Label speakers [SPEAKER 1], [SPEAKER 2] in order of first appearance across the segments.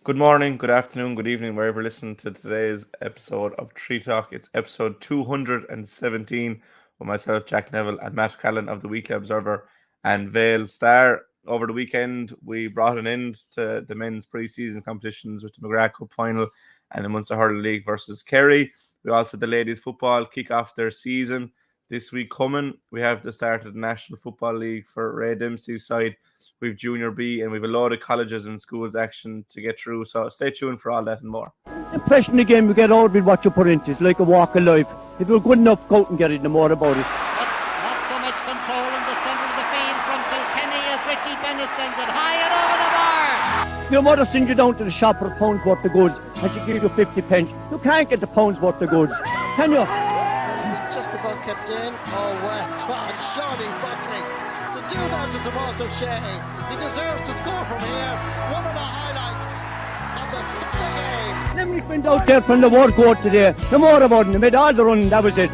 [SPEAKER 1] Good morning, good afternoon, good evening, wherever you're listening to today's episode of Tree Talk. It's episode 217 with myself, Jack Neville, and Matt Callan of the Weekly Observer and Vale Star. Over the weekend, we brought an end to the men's pre-season competitions with the McGrath Cup final and the Munster Hurling League versus Kerry. We also had the ladies football kick off their season this week coming. We have the start of the National Football League for Ray Dempsey's side. We've Junior B and we've a lot of colleges and schools action to get through. So stay tuned for all that and more.
[SPEAKER 2] The impression the game you get out with what you put into it. It's like a walk of life. If you're good enough, go out and get it, no more about it.
[SPEAKER 3] But not so much control in the centre of the field from Kilkenny as Richie Bennett sends it high and over the bar.
[SPEAKER 2] Your mother sends you down to the shop for a pound's worth of goods and she gives you 50 pence. You can't get the pound's worth of goods, can you?
[SPEAKER 4] Just about kept in. Oh, well done, Shawnee Buckley. To do that to Tomas O'Shea, he deserves to score from here. One of the highlights of the Sunday game.
[SPEAKER 2] Limerick went out there from the word go today. No more about it. They made all the running, that was it.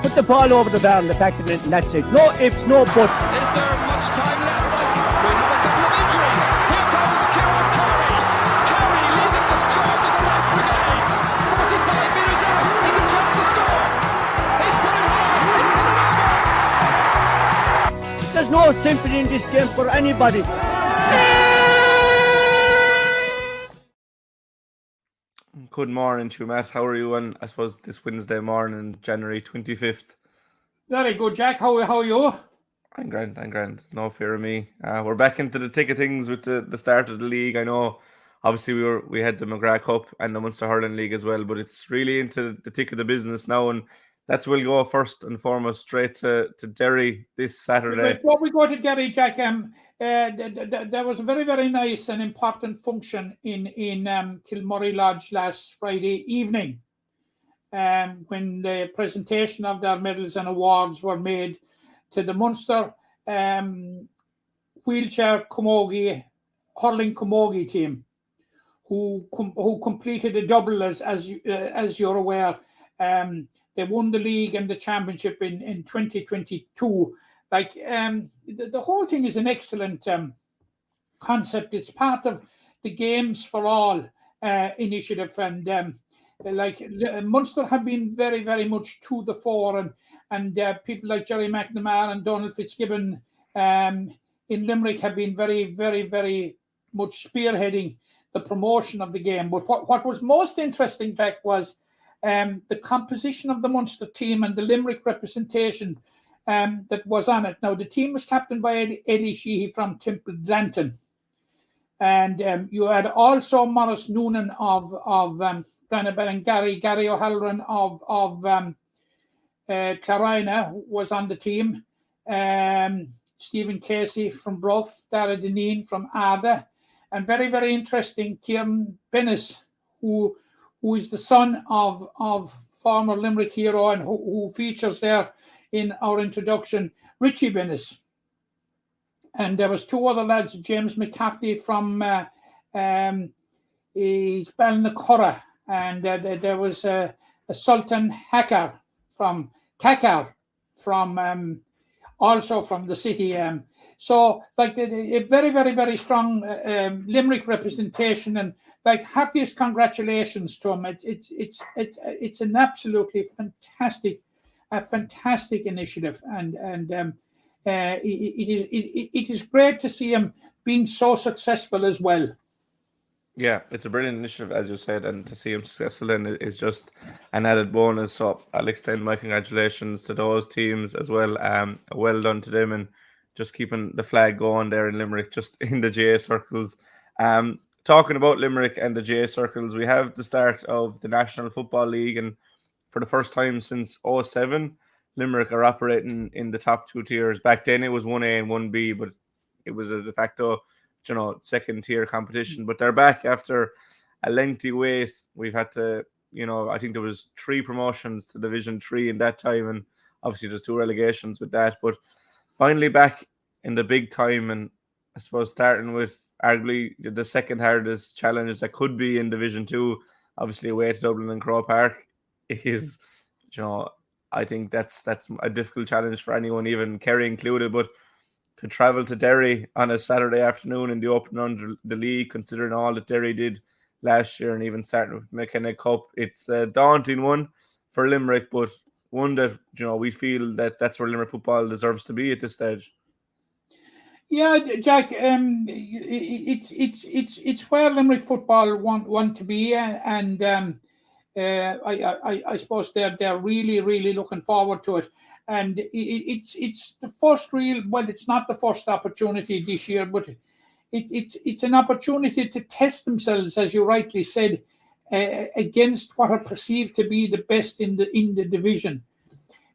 [SPEAKER 2] Put the ball over the bar and the back of it, and that's it. No ifs, no buts.
[SPEAKER 5] Is there much time left? We have a couple of injuries. Here comes Kieran Carey. Carey leading the charge of the right brigade. 45 metres out. He's a chance to score. He's put it high.
[SPEAKER 2] There's no sympathy in this game for anybody.
[SPEAKER 1] Good morning to you, Matt. How are you on, I suppose, this Wednesday morning, January 25th?
[SPEAKER 6] Very good, Jack. How are you?
[SPEAKER 1] I'm grand. There's no fear of me. We're back into the thick of things with the start of the league. I know, obviously, we had the McGrath Cup and the Munster Hurling League as well, but it's really into the thick of the business now, and that's where we'll go first and foremost straight to Derry this Saturday.
[SPEAKER 6] Before we go to Derry, Jack, there was a very, very nice and important function in Kilmurray Lodge last Friday evening when the presentation of their medals and awards were made to the Munster wheelchair camogie, hurling camogie team, who completed a double as you're aware. They won the league and the championship in 2022. The whole thing is an excellent concept. It's part of the Games for All initiative, and Munster have been very, very much to the fore, and people like Jerry McNamara and Donald Fitzgibbon in Limerick have been very, very, very much spearheading the promotion of the game. But what was most interesting, Jack, was the composition of the Munster team and the Limerick representation that was on it. Now, the team was captained by Eddie Sheehy from Temple Glanton. And you had also Morris Noonan of Brannabell, Gary O'Halloran of Clarina was on the team. Stephen Casey from Bruff, Dara Deneen from Arda. And very, very interesting, Kieran Bennis, who is the son of former Limerick hero and who features there in our introduction, Richie Bennis. And there was two other lads, James McCarthy from Ballinacurra, and there was a Sultan Hakar from Kakar, from also from the city. So a very, very, very strong Limerick representation, and happiest congratulations to him. It's an absolutely fantastic initiative, and it is great to see him being so successful as well.
[SPEAKER 1] Yeah, it's a brilliant initiative, as you said, and to see him successful in it is just an added bonus. So I'll extend my congratulations to those teams as well. Well done to them, and just keeping the flag going there in Limerick, just in the GA circles. Talking about Limerick and the GA circles, we have the start of the National Football League, and for the first time since 2007, Limerick are operating in the top two tiers. Back then it was 1A and 1B, but it was a de facto, second tier competition. But they're back after a lengthy wait. We've had to, I think there was 3 promotions to Division 3 in that time, and obviously there's 2 relegations with that. But finally back in the big time, and I suppose starting with arguably the second hardest challenge that could be in Division 2, obviously away to Dublin and Croke Park, is, I think that's a difficult challenge for anyone, even Kerry included. But to travel to Derry on a Saturday afternoon in the opening under the league, considering all that Derry did last year, and even starting with McKenna Cup. It's a daunting one for Limerick, but one that we feel that that's where Limerick football deserves to be at this stage.
[SPEAKER 6] Yeah, Jack. It's where Limerick football want to be, and I suppose they're really looking forward to it. And it's the first it's not the first opportunity this year, but it's an opportunity to test themselves, as you rightly said, against what are perceived to be the best in the division.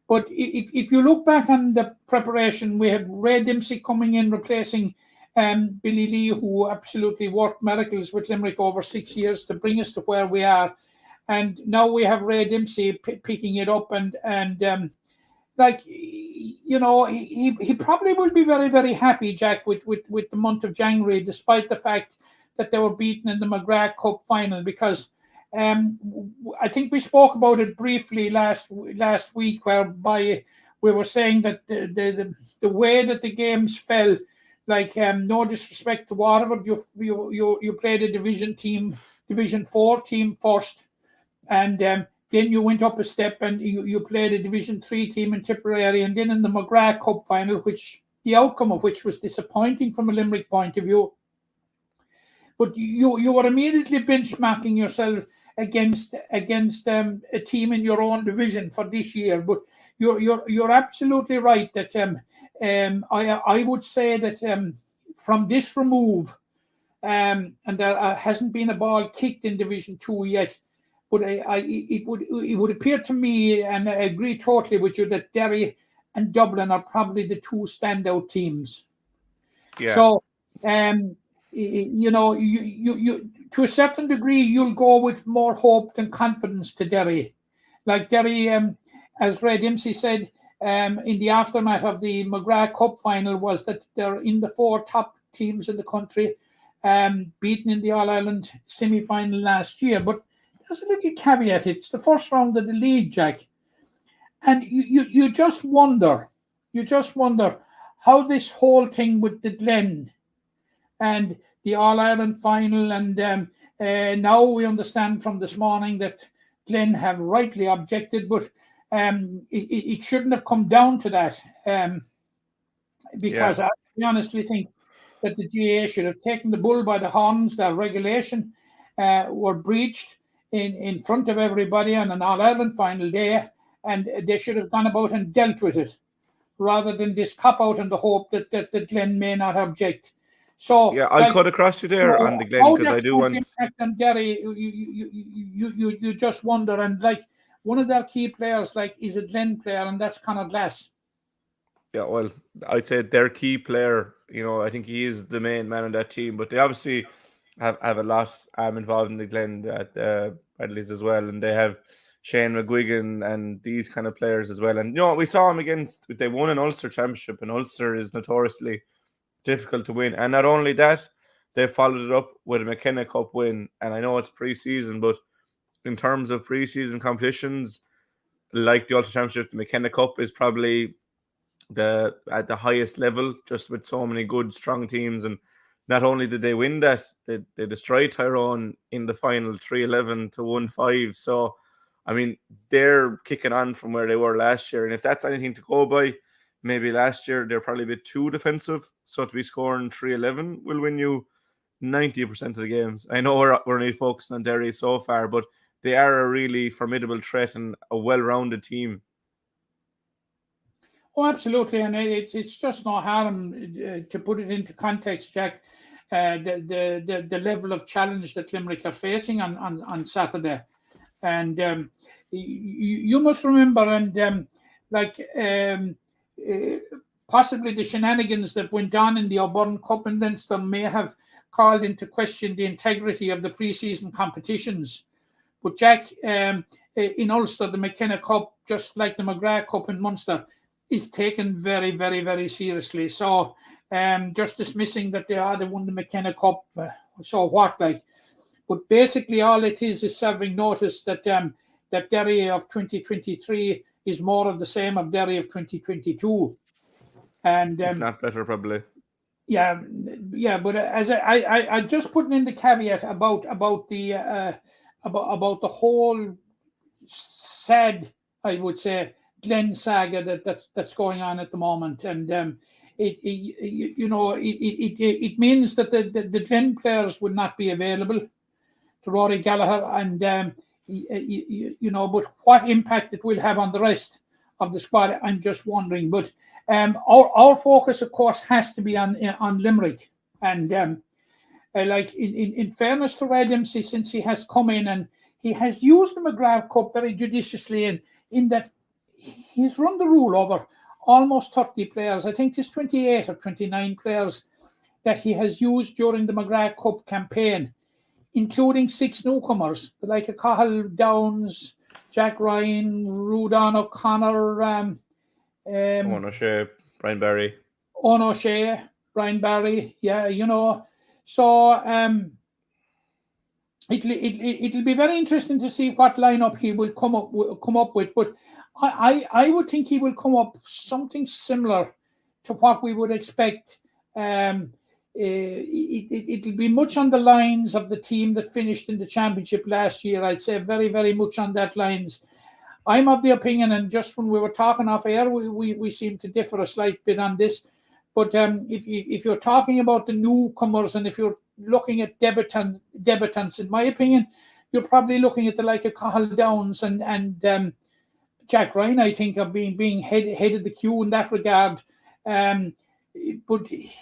[SPEAKER 6] But if you look back on the preparation, we had Ray Dempsey coming in, replacing Billy Lee, who absolutely worked miracles with Limerick over 6 years to bring us to where we are. And now we have Ray Dempsey picking it up, and he probably will be very happy, Jack, with the month of January, despite the fact that they were beaten in the McGrath Cup final, because I think we spoke about it briefly last week, whereby we were saying that the way that the games fell, no disrespect to Waterford, you played a Division 4 team first, and then you went up a step and you played a Division 3 team in Tipperary, and then in the McGrath Cup final, which the outcome of which was disappointing from a Limerick point of view. But you were immediately benchmarking yourself against a team in your own division for this year. But you're absolutely right that I would say that from this remove, and there hasn't been a ball kicked in Division 2 yet, but it would appear to me, and I agree totally with you, that Derry and Dublin are probably the two standout teams.
[SPEAKER 1] Yeah.
[SPEAKER 6] So you to a certain degree, you'll go with more hope than confidence to Derry. Like Derry, as Ray Dempsey said in the aftermath of the McGrath Cup final, was that they're in the 4 top teams in the country, beaten in the All-Ireland semi-final last year. But there's a little caveat. It's the first round of the league, Jack. And you just wonder how this whole thing with the Glen and the All-Ireland final, and now we understand from this morning that Glen have rightly objected, but it shouldn't have come down to that, because I honestly think that the GAA should have taken the bull by the horns. Their regulation were breached in front of everybody on an All-Ireland final day, and they should have gone about and dealt with it, rather than this cop-out and the hope that the Glen may not object. So
[SPEAKER 1] yeah, I'll cut across you there on the Glen, because I do want
[SPEAKER 6] impact on Derry. You just wonder, and one of their key players is a Glen player, and that's Conor Glass.
[SPEAKER 1] Yeah, well, I'd say their key player. I think he is the main man on that team, but they obviously have a lot involved in the Glen at Analyse as well, and they have Shane McGuigan and these kind of players as well. And we saw him they won an Ulster championship, and Ulster is notoriously difficult to win. And not only that, they followed it up with a McKenna Cup win. And I know it's pre-season, but in terms of pre-season competitions, like the Ulster Championship, the McKenna Cup is probably at the highest level, just with so many good, strong teams. And not only did they win that, they destroyed Tyrone in the final 3-11 to 1-5. So, I mean, they're kicking on from where they were last year. And if that's anything to go by, maybe last year they're probably a bit too defensive. So to be scoring 3-11 will win you 90% of the games. I know we're only focusing on Derry so far, but they are a really formidable threat and a well-rounded team.
[SPEAKER 6] Oh, absolutely. And it's just no harm to put it into context, Jack, the level of challenge that Limerick are facing on Saturday. And you must remember, and possibly the shenanigans that went on in the Auburn Cup in Leinster may have called into question the integrity of the pre-season competitions. But Jack, in Ulster, the McKenna Cup, just like the McGrath Cup in Munster, is taken very, very, very seriously. So just dismissing that they won the McKenna Cup, so what like? But basically all it is serving notice that that Derry of 2023 is more of the same of Derry of 2022. And
[SPEAKER 1] if not better, probably.
[SPEAKER 6] Yeah, but as I just putting in the caveat about the about the whole sad, I would say, Glen saga that's going on at the moment, and it means that the Glen players will not be available to Rory Gallagher, and but what impact it will have on the rest of the squad, I'm just wondering. But our focus, of course, has to be on Limerick, and like in fairness to Red Dempsey, since he has come in and he has used the McGrath Cup very judiciously, in that he's run the rule over almost 30 players. I think there's 28 or 29 players that he has used during the McGrath Cup campaign, including 6 newcomers, like Cahill Downs, Jack Ryan, Rudon O'Connor,
[SPEAKER 1] Owen O'Shea, Brian Barry.
[SPEAKER 6] Owen O'Shea, Brian Barry, So it'll be very interesting to see what lineup he will come up with. But I would think he will come up something similar to what we would expect. It'll be much on the lines of the team that finished in the championship last year. I'd say very, very much on that lines. I'm of the opinion, and just when we were talking off air, we seem to differ a slight bit on this. But if you're talking about the newcomers, and if you're looking at debutants, in my opinion, you're probably looking at the like of Cahill Downs and Jack Ryan, I think, of being head of the queue in that regard. But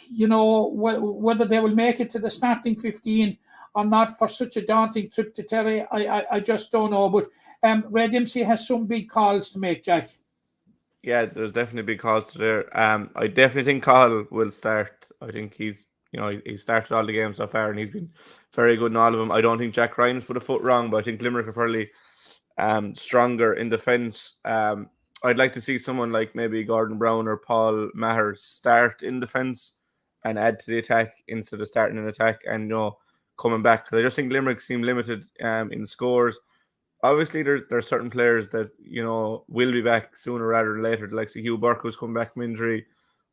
[SPEAKER 6] whether they will make it to the starting 15 or not for such a daunting trip to Derry, I just don't know. But Red Dempsey has some big calls to make, Jack.
[SPEAKER 1] Yeah, there's definitely big calls to there. I definitely think Cahill will start. I think he started all the games so far, and he's been very good in all of them. I don't think Jack Ryan's put a foot wrong, but I think Limerick are probably stronger in defence. I'd like to see someone like maybe Gordon Brown or Paul Maher start in defence and add to the attack instead of starting an attack and coming back. Because I just think Limerick seem limited in scores. Obviously, there's certain players that will be back sooner rather than later. Like Hugh Burke, who's come back from injury.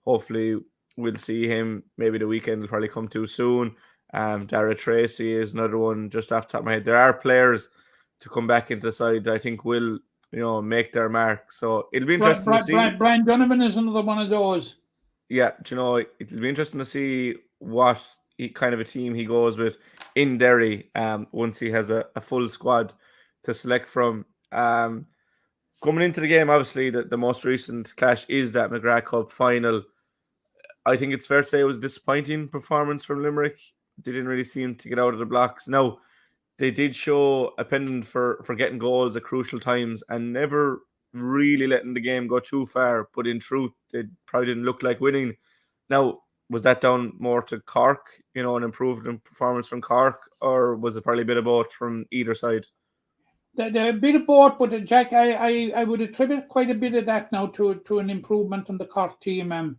[SPEAKER 1] Hopefully, we'll see him. Maybe the weekend will probably come too soon. Dara Tracy is another one just off the top of my head. There are players to come back into the side that I think will make their mark. So it'll be interesting to see.
[SPEAKER 6] Brian Donovan is another one of those.
[SPEAKER 1] Yeah, it'll be interesting to see what kind of a team he goes with in Derry once he has a full squad to select from. Coming into the game, obviously, the most recent clash is that McGrath Cup final. I think it's fair to say it was a disappointing performance from Limerick. They didn't really seem to get out of the blocks. Now, they did show a pendant for getting goals at crucial times and never really letting the game go too far. But in truth, they probably didn't look like winning. Now, was that down more to Cork, an improved performance from Cork, or was it probably a bit of both from either side?
[SPEAKER 6] A bit of both, but Jack, I would attribute quite a bit of that now to an improvement in the Cork team.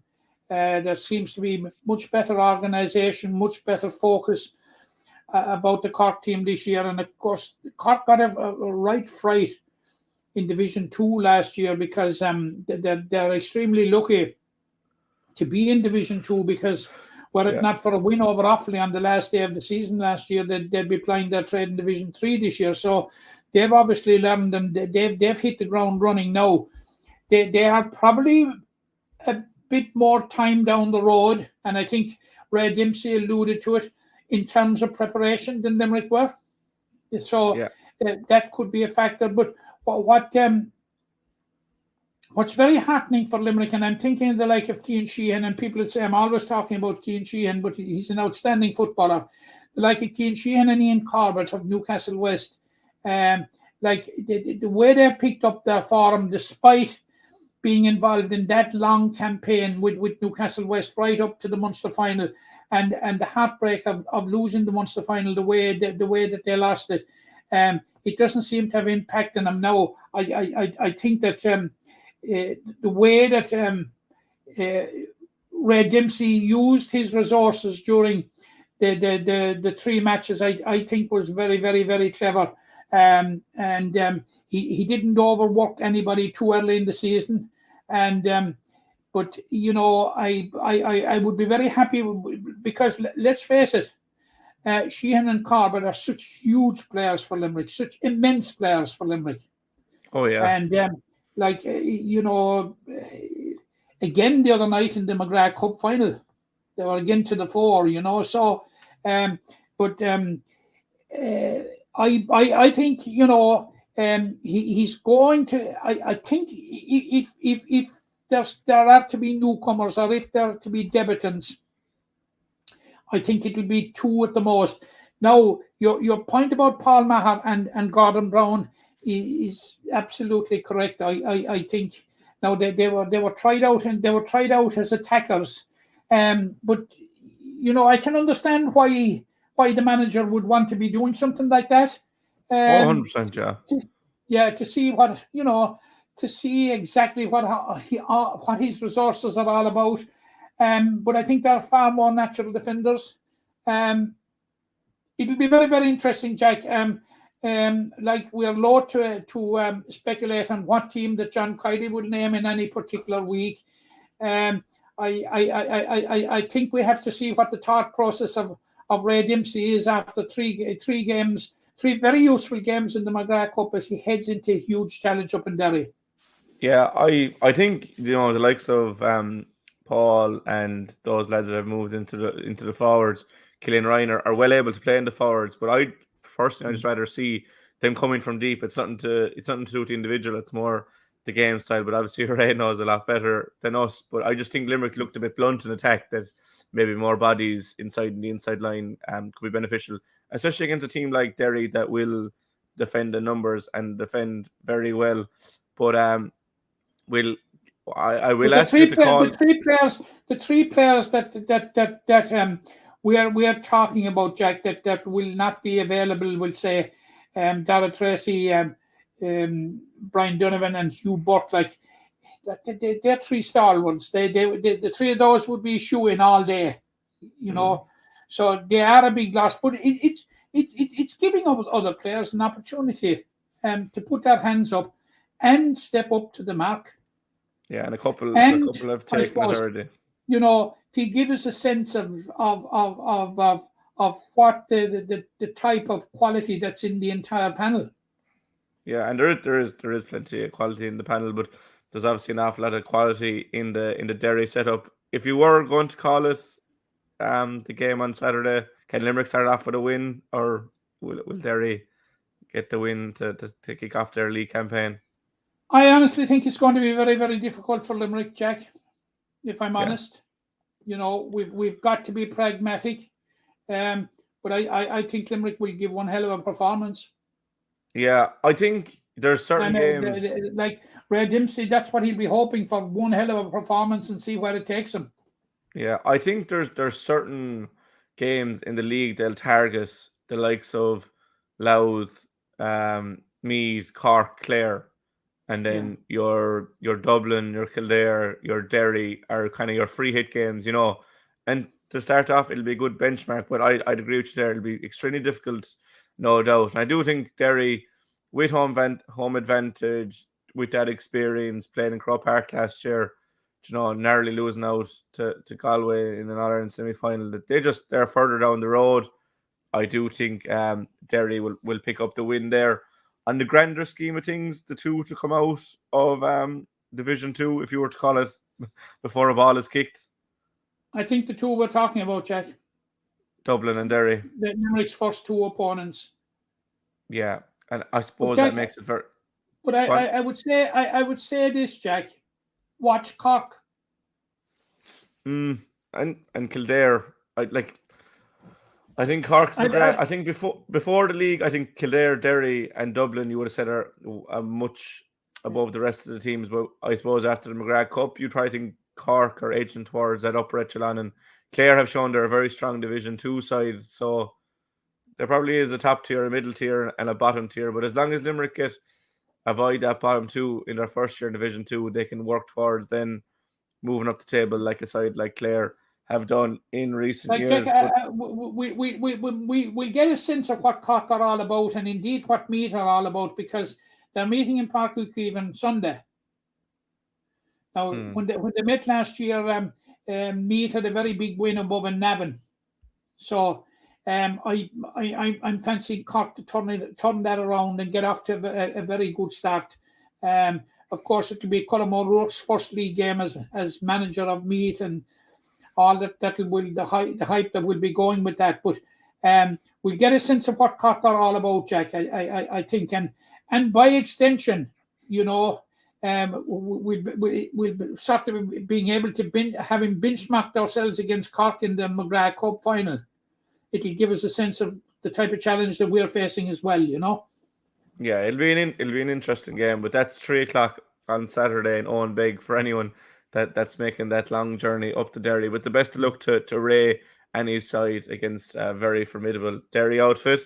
[SPEAKER 6] There seems to be much better organisation, much better focus about the Cork team this year. And of course, Cork got a right fright in Division 2 last year because they're extremely lucky to be in Division 2 because were it not for a win over Offaly on the last day of the season last year, they'd be playing their trade in Division 3 this year. So they've obviously learned and they've hit the ground running now. They are probably a bit more time down the road, and I think Ray Dempsey alluded to it in terms of preparation than Limerick were. So that could be a factor. But what's very heartening for Limerick, and I'm thinking of the like of Cian Sheehan, and people would say I'm always talking about Cian Sheehan, but he's an outstanding footballer. The like of Cian Sheehan and Ian Corbett of Newcastle West, like the way they picked up their form despite being involved in that long campaign with Newcastle West right up to the Munster final, and the heartbreak of losing the Munster final the way that they lost it, it doesn't seem to have impact on them now. I think that the way that Ray Dempsey used his resources during the 3 matches, I think was very, very, very clever. He didn't overwork anybody too early in the season, and But I would be very happy because let's face it, Sheehan and Corbett are such huge players for Limerick, such immense players for Limerick.
[SPEAKER 1] Oh yeah.
[SPEAKER 6] And again the other night in the McGrath Cup final, they were again to the fore. So, I think he's going to. I think if there are to be newcomers or if there are to be debutants, I think it'll be 2 at the most. Now, your point about Paul Maher and Gordon Brown is absolutely correct. I think now they were tried out and they were tried out as attackers, but I can understand why the manager would want to be doing something like that.
[SPEAKER 1] 100%, yeah.
[SPEAKER 6] To see what to see exactly what his resources are all about. But I think they're far more natural defenders. It'll be very, very interesting, Jack. Like we're loath to speculate on what team that John Kiley would name in any particular week. I think we have to see what the thought process of Ray Dempsey is after three games, 3 very useful games in the McGrath Cup as he heads into a huge challenge up in Derry.
[SPEAKER 1] Yeah, I think the likes of Paul and those lads that have moved into the forwards, Killian Ryan are well able to play in the forwards. But I just rather see them coming from deep. It's nothing to do with the individual. It's more the game style. But obviously Ray knows a lot better than us. But I just think Limerick looked a bit blunt in attack. That maybe more bodies inside the inside line could be beneficial, especially against a team like Derry that will defend the numbers and defend very well. But I will ask you to call
[SPEAKER 6] the three players that we are talking about, Jack, that will not be available. We'll say Dara Tracy, Brian Donovan, and Hugh Burke. Like they're 3 stalwarts. The 3 of those would be shoe in all day. So they are a big loss. But it's giving other players an opportunity to put their hands up and step up to the mark.
[SPEAKER 1] Yeah, and a couple have taken it already.
[SPEAKER 6] To give us a sense of what the type of quality that's in the entire panel.
[SPEAKER 1] Yeah, and there is plenty of quality in the panel, but there's obviously an awful lot of quality in the Derry setup. If you were going to call it the game on Saturday, can Limerick start off with a win, or will Derry get the win to kick off their league campaign?
[SPEAKER 6] I honestly think it's going to be very, very difficult for Limerick, Jack, if I'm honest. We've got to be pragmatic. But I think Limerick will give one hell of a performance.
[SPEAKER 1] Yeah, I think there's certain games.
[SPEAKER 6] Like Ray Dempsey, that's what he'll be hoping for, one hell of a performance and see where it takes him. Yeah,
[SPEAKER 1] I think there's certain games in the league they'll target the likes of Louth, Meath, Cork, Clare. And then your Dublin, your Kildare, your Derry are kind of your free hit games, And to start off, it'll be a good benchmark. But I'd agree with you there. It'll be extremely difficult, no doubt. And I do think Derry, with home advantage, with that experience, playing in Croke Park last year, narrowly losing out to Galway in an All-Ireland semi-final, that they're further down the road. I do think Derry will pick up the win there. On the grander scheme of things, the 2 to come out of Division 2, if you were to call it, before a ball is kicked.
[SPEAKER 6] I think the 2 we're talking about, Jack.
[SPEAKER 1] Dublin and Derry.
[SPEAKER 6] The Limerick's first 2 opponents.
[SPEAKER 1] Yeah, and I suppose that makes it very.
[SPEAKER 6] But I would say this, Jack. Watch Cork.
[SPEAKER 1] And Kildare. I think Cork's. I think before the league, I think Kildare, Derry, and Dublin, you would have said are much above the rest of the teams. But I suppose after the McGrath Cup, you'd probably think Cork are edging towards that upper echelon, and Clare have shown they're a very strong Division 2 side. So there probably is a top tier, a middle tier, and a bottom tier. But as long as Limerick avoid that bottom 2 in their first year in Division 2, they can work towards then moving up the table like a side like Clare have done in recent years.
[SPEAKER 6] We get a sense of what Cork are all about, and indeed what Meath are all about, because they're meeting in Park O'Keefe on Sunday. Now, when they met last year, Meath had a very big win above in Navan. So I'm fancying Cork to turn that around and get off to a very good start. Of course, it will be Colm O'Rourke's first league game as manager of Meath, and all that will the hype that will be going with that. But we'll get a sense of what Cork are all about, Jack. I think, and by extension, we'll sort of being able to having benchmarked ourselves against Cork in the McGrath Cup final. It'll give us a sense of the type of challenge that we're facing as well.
[SPEAKER 1] Yeah, it'll be an interesting game, but that's 3:00 on Saturday in Owen Beg for anyone that's making that long journey up to Derry. But the best of luck to Ray and his side against a very formidable Derry outfit.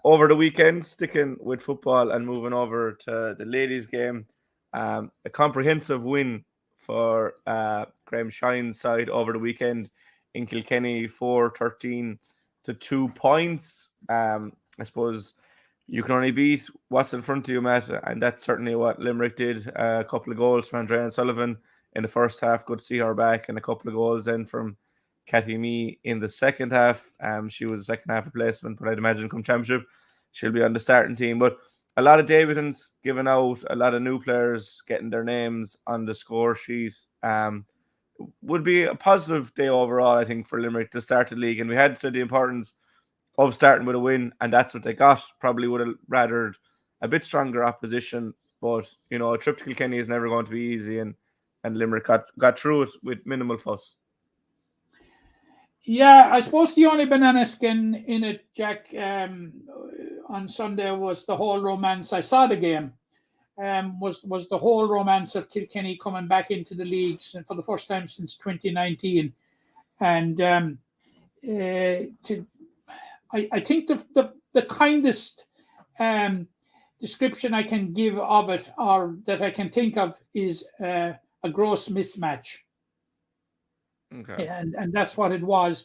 [SPEAKER 1] Over the weekend, sticking with football and moving over to the ladies' game, a comprehensive win for Graham Shine's side over the weekend in Kilkenny, 4-13 to 2 points. I suppose you can only beat what's in front of you, Matt, and that's certainly what Limerick did. A couple of goals from Andrea Sullivan in the first half. Good to see her back, and a couple of goals then from Cathy Mee in the second half. She was a second half replacement, but I'd imagine come championship, she'll be on the starting team. But a lot of debutants given out, a lot of new players getting their names on the score sheet. Would be a positive day overall, I think, for Limerick to start the league. And we had said the importance of starting with a win, and that's what they got. Probably would have rathered a bit stronger opposition, but a trip to Kilkenny is never going to be easy, and Limerick got through it with minimal fuss.
[SPEAKER 6] Yeah, I suppose the only banana skin in it, Jack, on Sunday was the whole romance. I saw the game. Was the whole romance of Kilkenny coming back into the leagues for the first time since 2019, and I think the kindest description I can give of it, or that I can think of, is a gross mismatch.
[SPEAKER 1] Okay,
[SPEAKER 6] and that's what it was,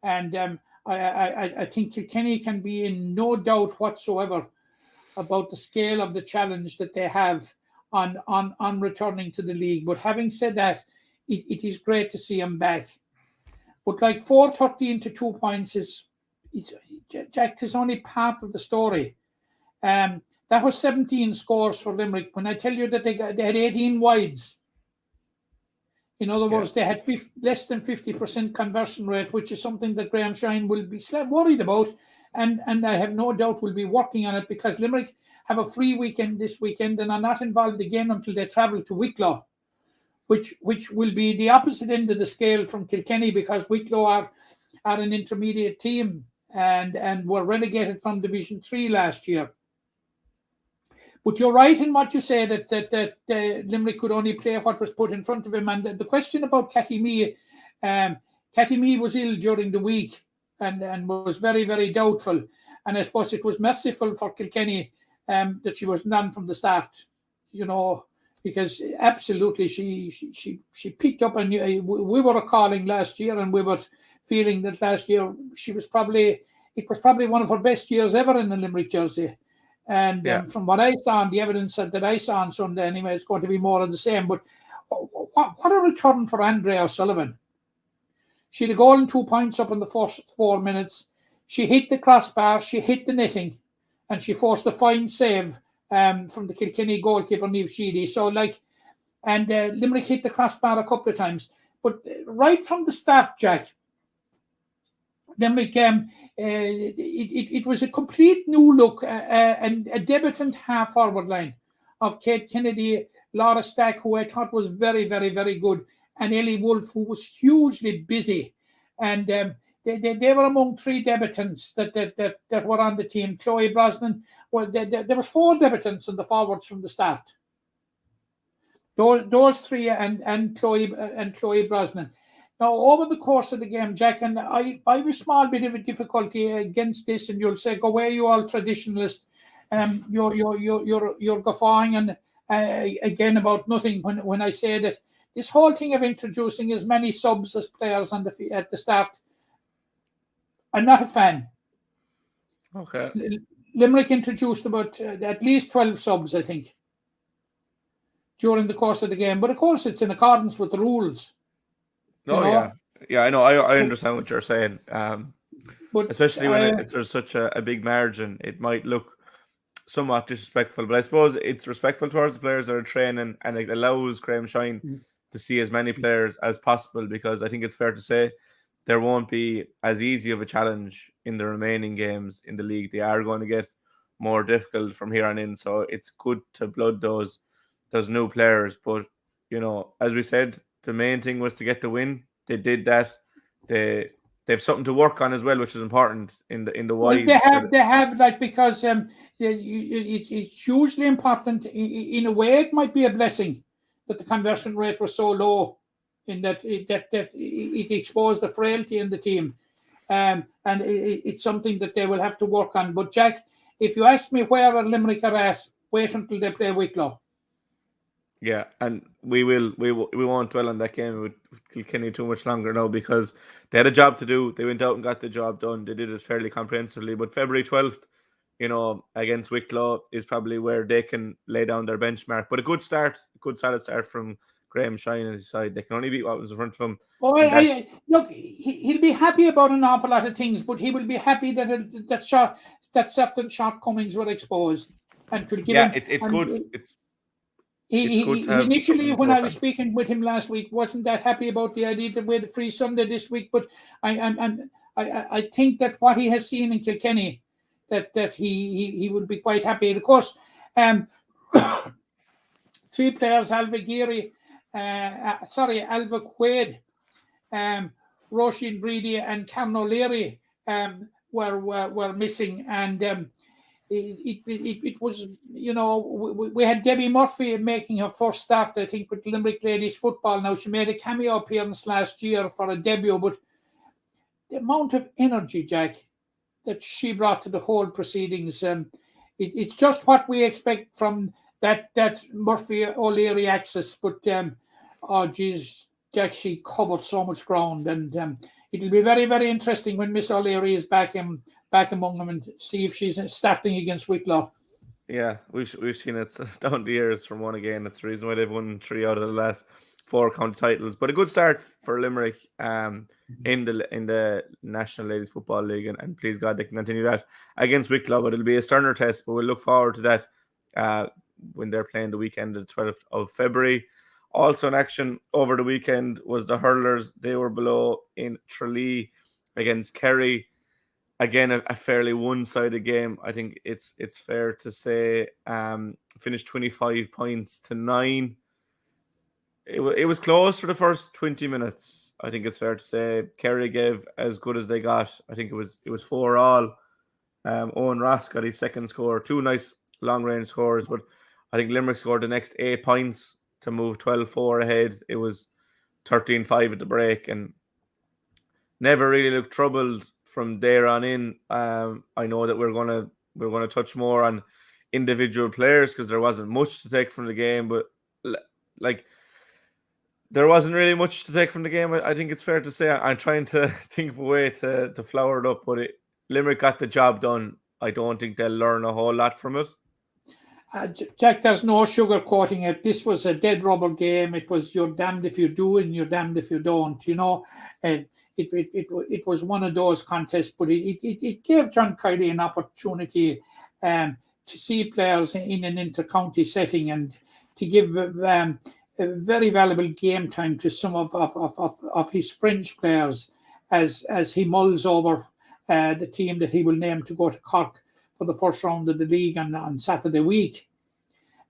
[SPEAKER 6] and I think Kilkenny can be in no doubt whatsoever about the scale of the challenge that they have on returning to the league. But having said that, it is great to see them back. But like 4-13 to 2 points is Jack, is only part of the story. That was 17 scores for Limerick. When I tell you that they had 18 wides, in other words, they had less than 50% conversion rate, which is something that Graham Shine will be worried about. And I have no doubt we'll be working on it, because Limerick have a free weekend this weekend and are not involved again until they travel to Wicklow, which will be the opposite end of the scale from Kilkenny, because Wicklow are an intermediate team and were relegated from Division 3 last year. But you're right in what you say that Limerick could only play what was put in front of him. And the question about Cathy Mee, Cathy Mee was ill during the week and was very, very doubtful. And I suppose it was merciful for Kilkenny that she was none from the start, because absolutely she picked up. And we were recalling last year, and we were feeling that last year it was probably one of her best years ever in the Limerick jersey. And from what I saw, and the evidence that I saw on Sunday anyway, it's going to be more of the same. But what a return for Andrea O'Sullivan. She had a goal and 2 points up in the first 4 minutes. She hit the crossbar, she hit the netting, and she forced a fine save from the Kilkenny goalkeeper, Niamh Sheedy. So, Limerick hit the crossbar a couple of times. But right from the start, Jack, Limerick, it was a complete new look, and a debutant half-forward line of Kate Kennedy, Laura Stack, who I thought was very, very, very good, and Ellie Wolfe, who was hugely busy. And they were among three debutants that were on the team. Chloe Brosnan, there was 4 debutants in the forwards from the start. Those three and Chloe Brosnan. Now, over the course of the game, Jack, and I have a small bit of a difficulty against this, and you'll say, go away, you all traditionalist. You're guffawing and again about nothing when I say that this whole thing of introducing as many subs as players at the start, I'm not a fan.
[SPEAKER 1] Okay.
[SPEAKER 6] Limerick introduced about at least 12 subs, I think. during the course of the game. But of course, it's in accordance with the rules.
[SPEAKER 1] Oh,
[SPEAKER 6] know?
[SPEAKER 1] yeah. I know. I understand what you're saying.
[SPEAKER 6] But
[SPEAKER 1] Especially when there's such a big margin, it might look somewhat disrespectful. But I suppose it's respectful towards the players that are training, and it allows Graham Shine to see as many players as possible, because I think it's fair to say there won't be as easy of a challenge in the remaining games in the league. They are going to get more difficult from here on in. So it's good to blood those new players. But, you know, as we said, the main thing was to get the win. They did that. They have something to work on as well, which is important in the wide.
[SPEAKER 6] Well, they have like, because it's hugely important. In a way, it might be a blessing that the conversion rate was so low, in that it exposed the frailty in the team, and it's something that they will have to work on. But Jack, if you ask me where Limerick are at, wait until they play Wicklow.
[SPEAKER 1] Yeah, and we won't dwell on that game with Kilkenny too much longer now, because they had a job to do. They went out and got the job done. They did it fairly comprehensively. But February 12th, you know, against Wicklow is probably where they can lay down their benchmark. But a good solid start from Graham Shine and his side. They can only beat what was in front of him.
[SPEAKER 6] Look, he'll be happy about an awful lot of things, but he will be happy that certain shortcomings were exposed. And could give him,
[SPEAKER 1] it's good.
[SPEAKER 6] He initially, when I was speaking with him last week, wasn't that happy about the idea that we had a free Sunday this week. But I think that what he has seen in Kilkenny, that he would be quite happy. And of course, three players: Alva Quaid, Roisin Breedy, and Cameron O'Leary were missing, and it was, you know, we had Debbie Murphy making her first start, I think, with Limerick ladies football. Now, she made a cameo appearance last year for a debut, but the amount of energy, Jack, that she brought to the whole proceedings, it's just what we expect from that Murphy O'Leary axis. But oh geez, Jack, she covered so much ground, and it'll be very, very interesting when Miss O'Leary is back among them, and see if she's starting against Wicklow.
[SPEAKER 1] Yeah, we've seen it down the years from one again. It's the reason why they've won 3 out of the last 4 county titles. But a good start for Limerick in the National Ladies Football League, and please God they can continue that against Wicklow. But it'll be a sterner test. But we'll look forward to that when they're playing the weekend, the 12th of February. Also in action over the weekend was the Hurlers. They were below in Tralee against Kerry. Again, a fairly one-sided game. I think it's fair to say finished 25 points to 9. It was close for the first 20 minutes. I think it's fair to say Kerry gave as good as they got. I think it was 4-all. Owen Ross got his second score. 2 nice long-range scores, but I think Limerick scored the next 8 points to move 12-4 ahead. It was 13-5 at the break, and never really looked troubled from there on in. I know that we're gonna touch more on individual players because there wasn't much to take from the game, but like there wasn't really much to take from the game. I think it's fair to say I'm trying to think of a way to flower it up, but Limerick got the job done. I don't think they'll learn a whole lot from it.
[SPEAKER 6] Jack, there's no sugarcoating it. This was a dead rubber game. It was you're damned if you do and you're damned if you don't, you know. And it was one of those contests, but it gave John Kiley an opportunity to see players in an inter-county setting and to give a very valuable game time to some of his fringe players as he mulls over the team that he will name to go to Cork for the first round of the league on Saturday week.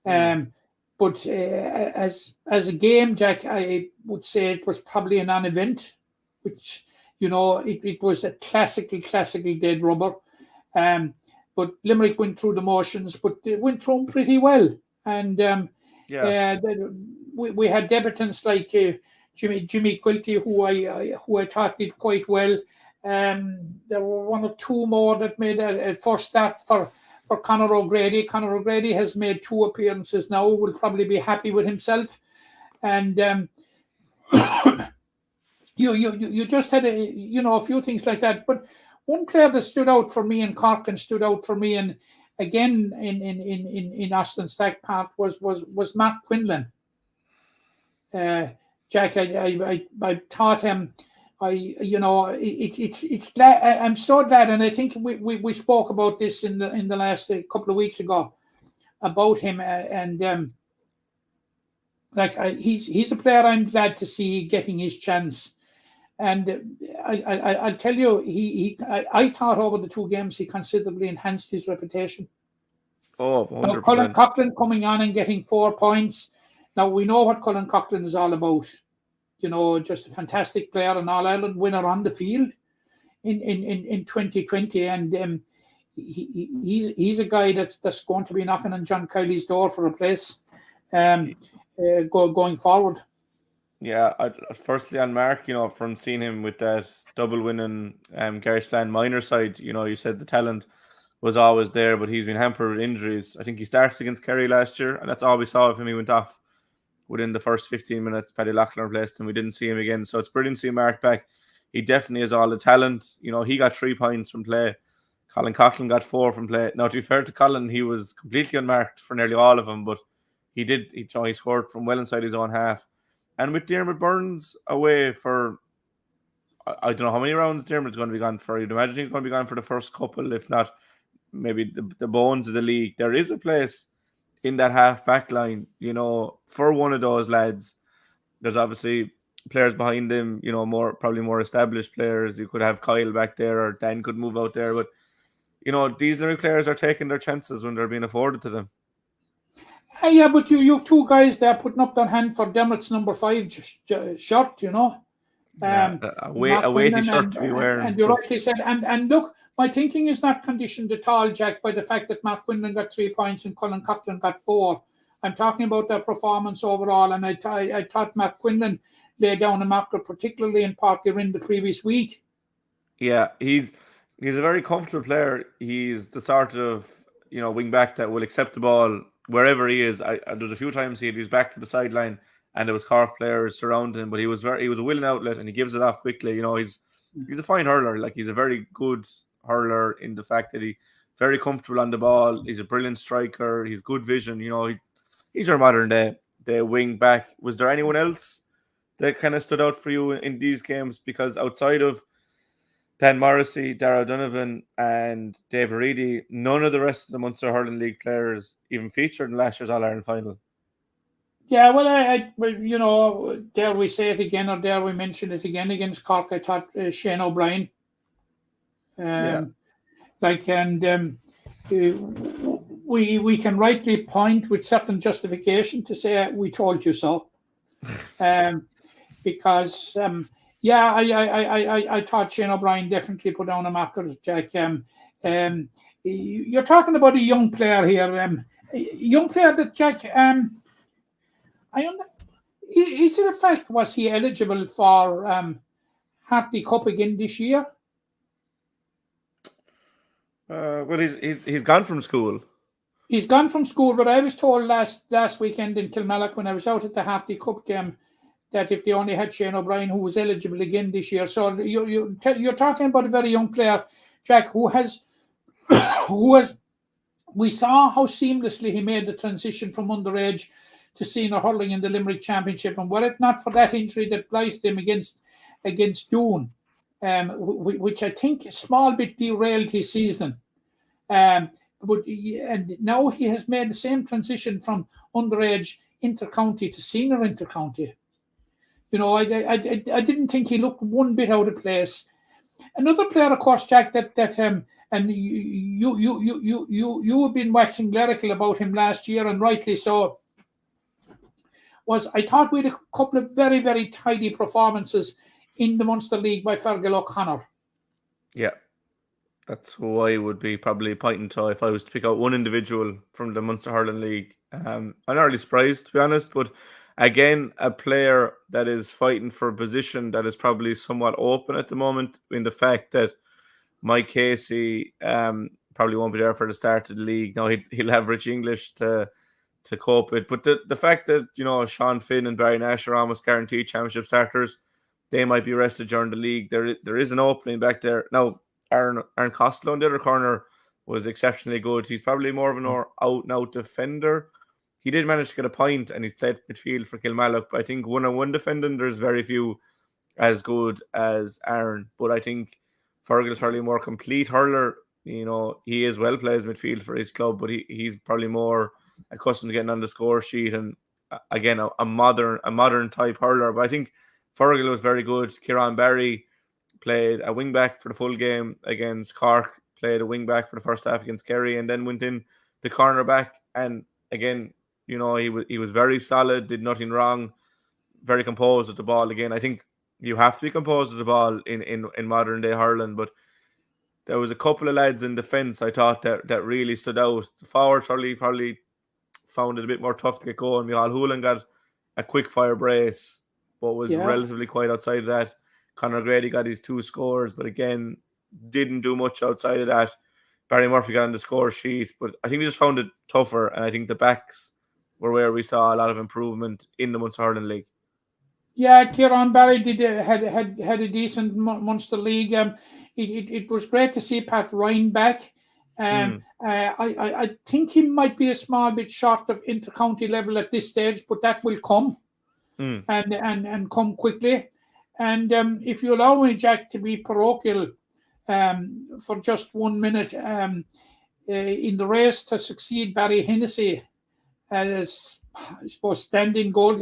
[SPEAKER 6] But as a game, Jack, I would say it was probably a non-event, which, you know, it was a classical dead rubber. But Limerick went through the motions, but they went through them pretty well. And we had debutants like Jimmy Quilty, who I thought did quite well. There were 1 or 2 more that made a first start for Conor O'Grady. Conor O'Grady has made 2 appearances now, will probably be happy with himself. And you just had a few things like that. But one player that stood out for me in Cork and stood out for me, and again in Austin Stack Park was Mark Quinlan. Jack, I thought it's glad, I'm so glad, and I think we spoke about this in the last couple of weeks ago about him, he's a player I'm glad to see getting his chance. And I'll tell you, I thought over the 2 games he considerably enhanced his reputation.
[SPEAKER 1] Oh,
[SPEAKER 6] Now,
[SPEAKER 1] 100%.
[SPEAKER 6] Colin Coughlin coming on and getting 4 points. Now, we know what Colin Coughlin is all about. Just a fantastic player, an All-Ireland winner on the field in 2020. And he's a guy that's going to be knocking on John Kiley's door for a place going forward.
[SPEAKER 1] Yeah, firstly on Mark, from seeing him with that double winning Gary Spillane minor side, you said the talent was always there, but he's been hampered with injuries. I think he started against Kerry last year, and that's all we saw of him. He went off within the first 15 minutes. Paddy Loughlin replaced him. We didn't see him again. So it's brilliant to see Mark back. He definitely has all the talent. He got 3 points from play. Colin Coughlin got 4 from play. Now, to be fair to Colin, he was completely unmarked for nearly all of them, but he scored from well inside his own half. And with Diarmuid Burns away for, I don't know how many rounds Diarmuid's going to be gone for. You'd imagine he's going to be gone for the first couple, if not maybe the bones of the league. There is a place in that half back line, for one of those lads. There's obviously players behind him, probably more established players. You could have Kyle back there, or Dan could move out there. But, these new players are taking their chances when they're being afforded to them.
[SPEAKER 6] Yeah, but you have 2 guys there putting up their hand for Dermot's number 5 shirt,
[SPEAKER 1] a weighty shirt to be wearing.
[SPEAKER 6] And you rightly said, and look, my thinking is not conditioned at all, Jack, by the fact that Mark Quinlan got 3 points and Colin Coughlin got 4. I'm talking about their performance overall, and I thought Mark Quinlan laid down a marker, particularly in Park Rin the previous week.
[SPEAKER 1] Yeah, he's a very comfortable player. He's the sort of wing back that will accept the ball wherever he is. There's a few times he had his back to the sideline, and there was Cork players surrounding him, but he was a willing outlet, and he gives it off quickly. He's a fine hurler. Like, he's a very good hurler in the fact that he's very comfortable on the ball. He's a brilliant striker. He's good vision. He's our modern day wing back. Was there anyone else that kind of stood out for you in these games? Because outside of Dan Morrissey, Darragh Donovan, and Dave Reedy, none of the rest of the Munster Hurling League players even featured in last year's All-Ireland final.
[SPEAKER 6] Yeah, well, dare we say it again, or dare we mention it again against Cork? I thought Shane O'Brien. We can rightly point with certain justification to say we told you so, because I thought Shane O'Brien definitely put down a marker, Jack. You're talking about a young player here, young player that Jack. Is it a fact? Was he eligible for Hartley Cup again this year?
[SPEAKER 1] Well, he's gone from school.
[SPEAKER 6] He's gone from school, but I was told last weekend in Kilmacud when I was out at the Hartley Cup game that if they only had Shane O'Brien, who was eligible again this year. So you're talking about a very young player, Jack, who has we saw how seamlessly he made the transition from underage to senior hurling in the Limerick Championship, and were it not for that injury that blighted him against Doon, which I think a small bit derailed his season. And now he has made the same transition from underage intercounty to senior intercounty. I didn't think he looked one bit out of place. Another player, of course, Jack, and you have been waxing lyrical about him last year, and rightly so. I thought we had a couple of very, very tidy performances in the Munster League by Fergal O'Connor.
[SPEAKER 1] Yeah, that's who I would be probably pointing to if I was to pick out one individual from the Munster Hurling League. I'm not really surprised, to be honest, but again, a player that is fighting for a position that is probably somewhat open at the moment, in the fact that Mike Casey probably won't be there for the start of the league. Now, he'll have Rich English to cope with. But the fact that, Sean Finn and Barry Nash are almost guaranteed championship starters, they might be rested during the league. There is an opening back there. Now, Aaron Costello on the other corner was exceptionally good. He's probably more of an out-and-out defender. he did manage to get a point, and he played midfield for Kilmallock. But I think 1-on-1 defending, there's very few as good as Aaron. But I think Fergal is probably a more complete hurler. He is well plays midfield for his club, but he's probably more accustomed to getting on the score sheet, and again a modern type hurler. But I think Fergal was very good. Kieran Barry played a wing back for the full game against Cork, played a wing back for the first half against Kerry, and then went in the corner back. And again, he was very solid, did nothing wrong, very composed at the ball. Again, I think you have to be composed at the ball in modern day hurling, but there was a couple of lads in defence I thought that really stood out. The forwards probably found it a bit more tough to get going. Micheál Hoolan got a quick fire brace, but was relatively quiet outside of that. Conor Grady got his 2 scores, but again, didn't do much outside of that. Barry Murphy got on the score sheet, but I think we just found it tougher, and I think the backs were where we saw a lot of improvement in the Munster Hurling League.
[SPEAKER 6] Yeah, Kieran Barry had a decent Munster League. It was great to see Pat Ryan back. I think he might be a small bit short of inter-county level at this stage, but that will come and come quickly. And if you allow me, Jack, to be parochial for just 1 minute, in the race to succeed Barry Hennessy as, I suppose, standing goal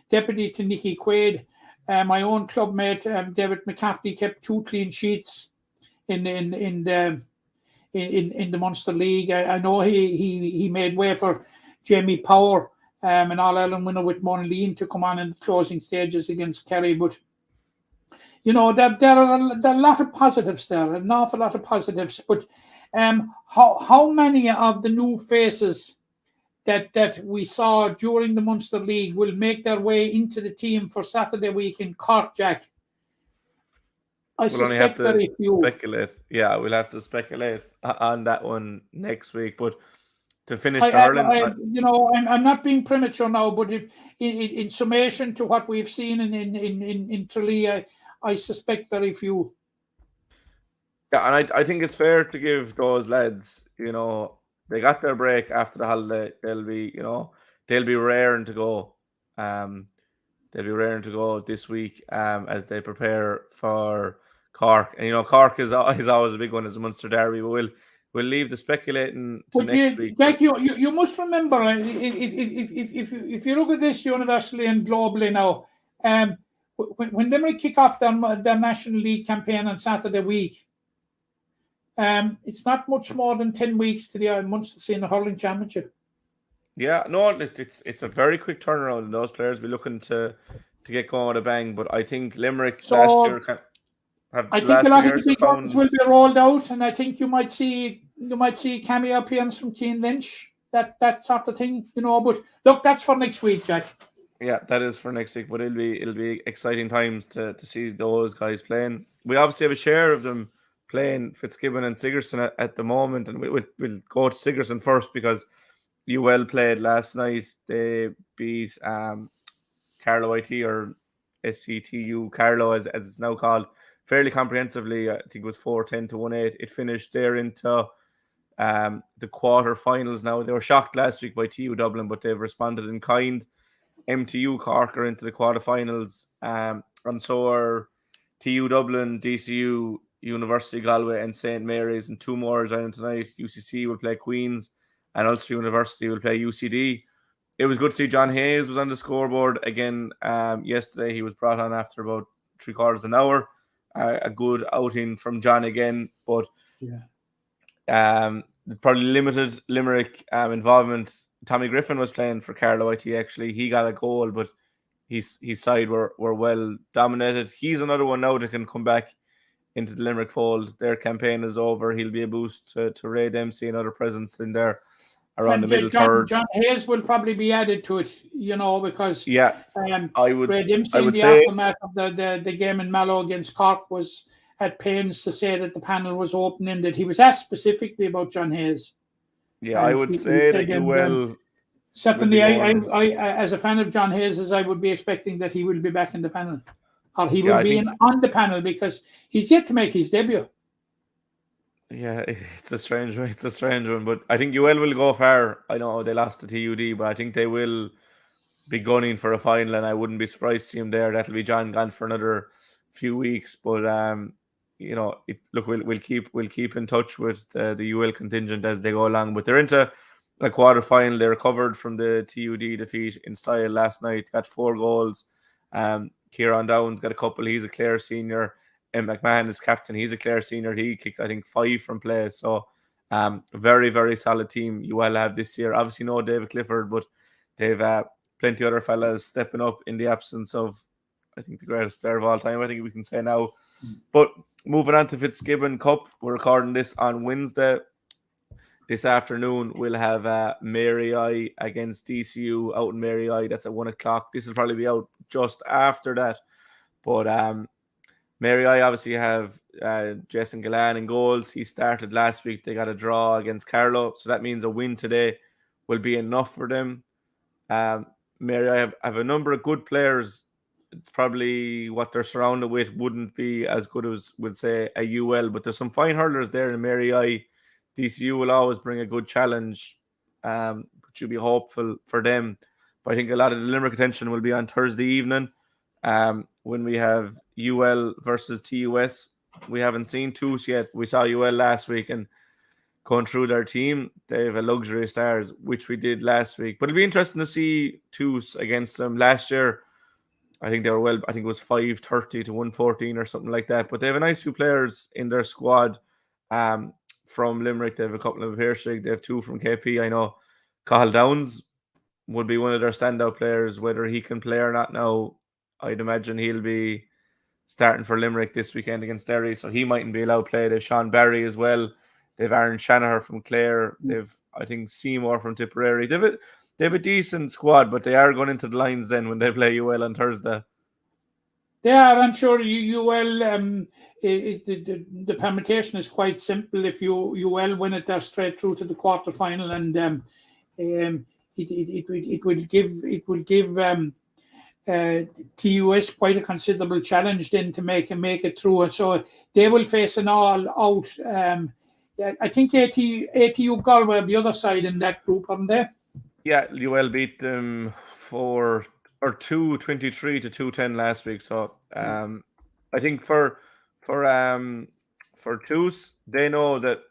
[SPEAKER 6] deputy to Nicky Quaid, my own club mate David McCarthy kept 2 clean sheets in the Munster League. I know he made way for Jamie Power, an All-Ireland winner with Monaghan, to come on in the closing stages against Kerry. But there are a lot of positives there, an awful lot of positives. But how many of the new faces that we saw during the Munster League will make their way into the team for Saturday week in Cork, Jack? We'll suspect very few.
[SPEAKER 1] Speculate. Yeah, we'll have to speculate on that one next week. But to finish the hurling,
[SPEAKER 6] I'm not being premature now, but in summation to what we've seen in Tralee, I suspect very few.
[SPEAKER 1] Yeah, and I think it's fair to give those lads, they got their break after the holiday. They'll be raring to go. They'll be raring to go this week as they prepare for Cork. And Cork is always a big one as a Munster derby. But we'll leave the speculating to next week.
[SPEAKER 6] Jack, you must remember, if you look at this universally and globally now, when Limerick kick off their National League campaign on Saturday week, it's not much more than 10 weeks to the Munster Senior Hurling Championship.
[SPEAKER 1] Yeah, no, it's a very quick turnaround, and those players will be looking to get going with a bang. But I think Limerick last year
[SPEAKER 6] I think a lot of the big ones will be rolled out, and I think you might see cameo appearance from Cian Lynch, that sort of thing, But look, that's for next week, Jack.
[SPEAKER 1] Yeah, that is for next week. But it'll be exciting times to see those guys playing. We obviously have a share of them playing, Fitzgibbon and Sigerson at the moment, and we'll go to Sigerson first because UL played last night. They beat Carlow IT, or SCTU Carlow as it's now called, fairly comprehensively. I think it was 4-10 to 1-8. It finished there into the quarter-finals now. They were shocked last week by TU Dublin, but they've responded in kind. MTU Cork are into the quarter-finals, and so are TU Dublin, DCU, University Galway and St. Mary's, and 2 more joining tonight. UCC will play Queen's, and Ulster University will play UCD. It was good to see John Hayes was on the scoreboard again yesterday. He was brought on after about 3/4 an hour. A good outing from John again, but probably limited Limerick involvement. Tommy Griffin was playing for Carlow IT, actually. He got a goal, but his side were well dominated. He's another one now that can come back into the Limerick fold. Their campaign is over. He'll be a boost to Ray Dempsey, another presence in there around the middle third.
[SPEAKER 6] John Hayes will probably be added to it, because Ray Dempsey in the aftermath of the game in Mallow against Cork was at pains to say that the panel was open-ended. He was asked specifically about John Hayes.
[SPEAKER 1] Yeah, I would say that you will.
[SPEAKER 6] Certainly, I as a fan of John Hayes, I would be expecting that he will be back in the panel. Or he will be on the panel, because he's yet to make his debut.
[SPEAKER 1] Yeah, it's a strange one. It's a strange one, but I think UL will go far. I know they lost to TUD, but I think they will be gunning for a final, and I wouldn't be surprised to see him there. That'll be John gone for another few weeks, but look, we'll keep in touch with the UL contingent as they go along. But they're into a quarter final. They recovered from the TUD defeat in style last night. Got 4 goals. Kieran Downs got a couple. He's a Clare senior. McMahon is captain. He's a Clare senior. He kicked, I think, 5 from play. So, very, very solid team you will have this year. Obviously, no David Clifford, but they've plenty other fellas stepping up in the absence of, I think, the greatest player of all time. I think we can say now. But moving on to Fitzgibbon Cup, we're recording this on Wednesday. This afternoon, we'll have Mary I against DCU out in Mary I. That's at 1 o'clock. This will probably be out just after that. But Mary I obviously have Jason Glen in goals. He started last week. They got a draw against Carlow. So that means a win today will be enough for them. Mary I have a number of good players. It's probably what they're surrounded with wouldn't be as good as, we'd say, a UL. But there's some fine hurlers there in Mary I. DCU will always bring a good challenge, but you'll be hopeful for them. But I think a lot of the Limerick attention will be on Thursday evening when we have UL versus TUS. We haven't seen TUS yet. We saw UL last week, and going through their team, they have a luxury of stars, which we did last week. But it'll be interesting to see TUS against them. Last year, I think they were I think it was 530 to 114 or something like that. But they have a nice few players in their squad. From Limerick, they have a couple of Hirschig, they have 2 from KP. I know Cathal Downs would be one of their standout players. Whether he can play or not now, I'd imagine he'll be starting for Limerick this weekend against Derry, so he mightn't be allowed to play. There's Sean Barry as well. They've Aaron Shanahan from Clare. They've, I think, Seymour from Tipperary. They have a decent squad, but they are going into the lines then when they play UL on Thursday.
[SPEAKER 6] They are, I'm sure UL, the permutation is quite simple. If UL win it, they're straight through to the quarter final, and it will give TUS quite a considerable challenge then to make it through. And so they will face an all-out. I think ATU Galway are the other side in that group, aren't they?
[SPEAKER 1] Yeah, UL beat them 223 to 210 last week. So I think for TUS, they know that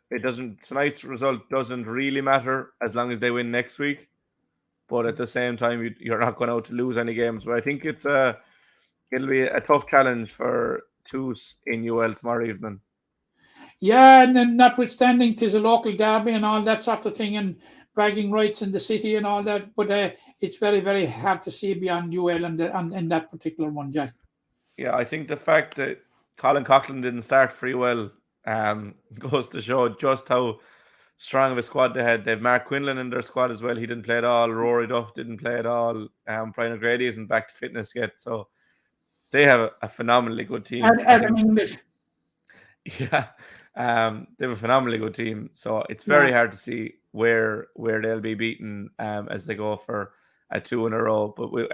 [SPEAKER 1] tonight's result doesn't really matter as long as they win next week. But at the same time, you're not going out to lose any games. But I think it'll be a tough challenge for TUS in UL tomorrow evening.
[SPEAKER 6] Yeah, and then notwithstanding, 'tis a local derby and all that sort of thing, and bragging rights in the city and all that. But it's very, very hard to see beyond UL and that particular one, Jack.
[SPEAKER 1] Yeah, I think the fact that Colin Coughlin didn't start very well goes to show just how strong of a squad they had. They have Mark Quinlan in their squad as well. He didn't play at all. Rory Duff didn't play at all. Brian O'Grady isn't back to fitness yet. So they have a phenomenally good team.
[SPEAKER 6] And Adam English.
[SPEAKER 1] Yeah, they have a phenomenally good team. So it's very hard to see where they'll be beaten as they go for a 2 in a row. But we'll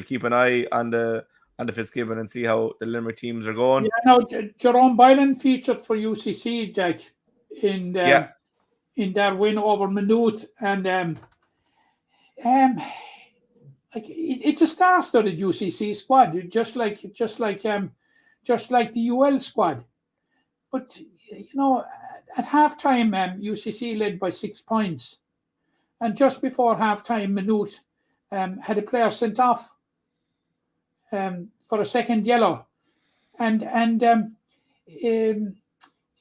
[SPEAKER 1] keep an eye on the Fitzgibbon and see how the Limerick teams are going.
[SPEAKER 6] Yeah, no, Jerome Byron featured for UCC, Jack, in their win over Maynooth, and it's a star-studded UCC squad, just like the UL squad. But at halftime, UCC led by 6 points, and just before halftime, Maynooth had a player sent off for a second yellow, and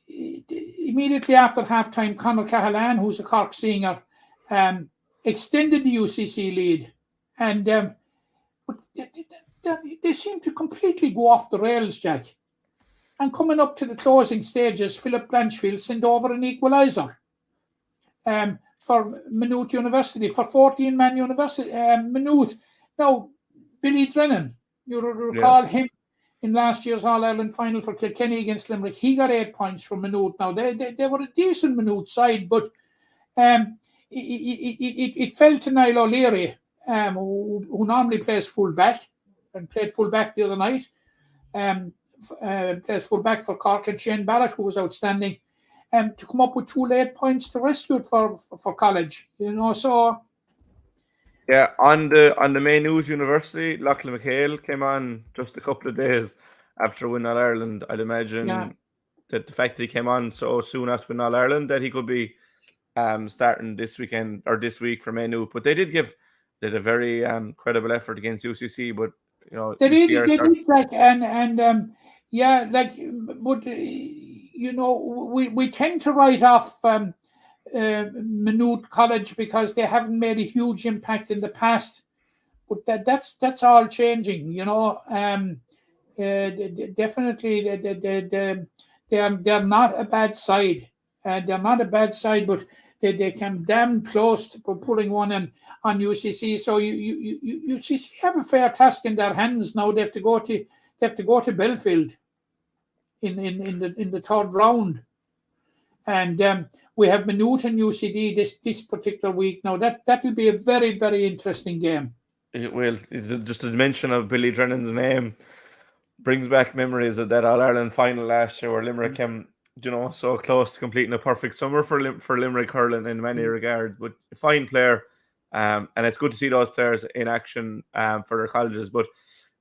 [SPEAKER 6] immediately after halftime, Conor Cahalan, who's a Cork singer, extended the UCC lead, and they seem to completely go off the rails, Jack. And coming up to the closing stages, Philip Blanchfield sent over an equaliser for Maynooth University, for 14-man University. Maynooth. Now, Billy Drennan, you recall him in last year's All-Ireland final for Kilkenny against Limerick. He got 8 points from Maynooth. Now, they were a decent Maynooth side, but it fell to Niall O'Leary, who normally plays full-back and played full-back the other night. Plays full-back for Cork, and Shane Barrett, who was outstanding. to come up with 2 late points to rescue it for college. So.
[SPEAKER 1] Yeah, on the main news university, Lachlan McHale came on just a couple of days after winning All Ireland. I'd imagine that the fact that he came on so soon after winning All Ireland that he could be starting this weekend or this week for Maynooth. But they did a very credible effort against UCC. But
[SPEAKER 6] they did like but we tend to write off Maynooth College because they haven't made a huge impact in the past, but that's all changing. Definitely they're not a bad side. They're not a bad side, but they came damn close to putting one on UCC. So UCC have a fair task in their hands now. They have to go to Belfield in the third round, and we have Maynooth and UCD this particular week. Now that will be a very, very interesting game.
[SPEAKER 1] It will. Just the mention of Billy Drennan's name brings back memories of that All Ireland final last year where Limerick came, so close to completing a perfect summer for Limerick hurling in many regards. But a fine player, and it's good to see those players in action for their colleges. But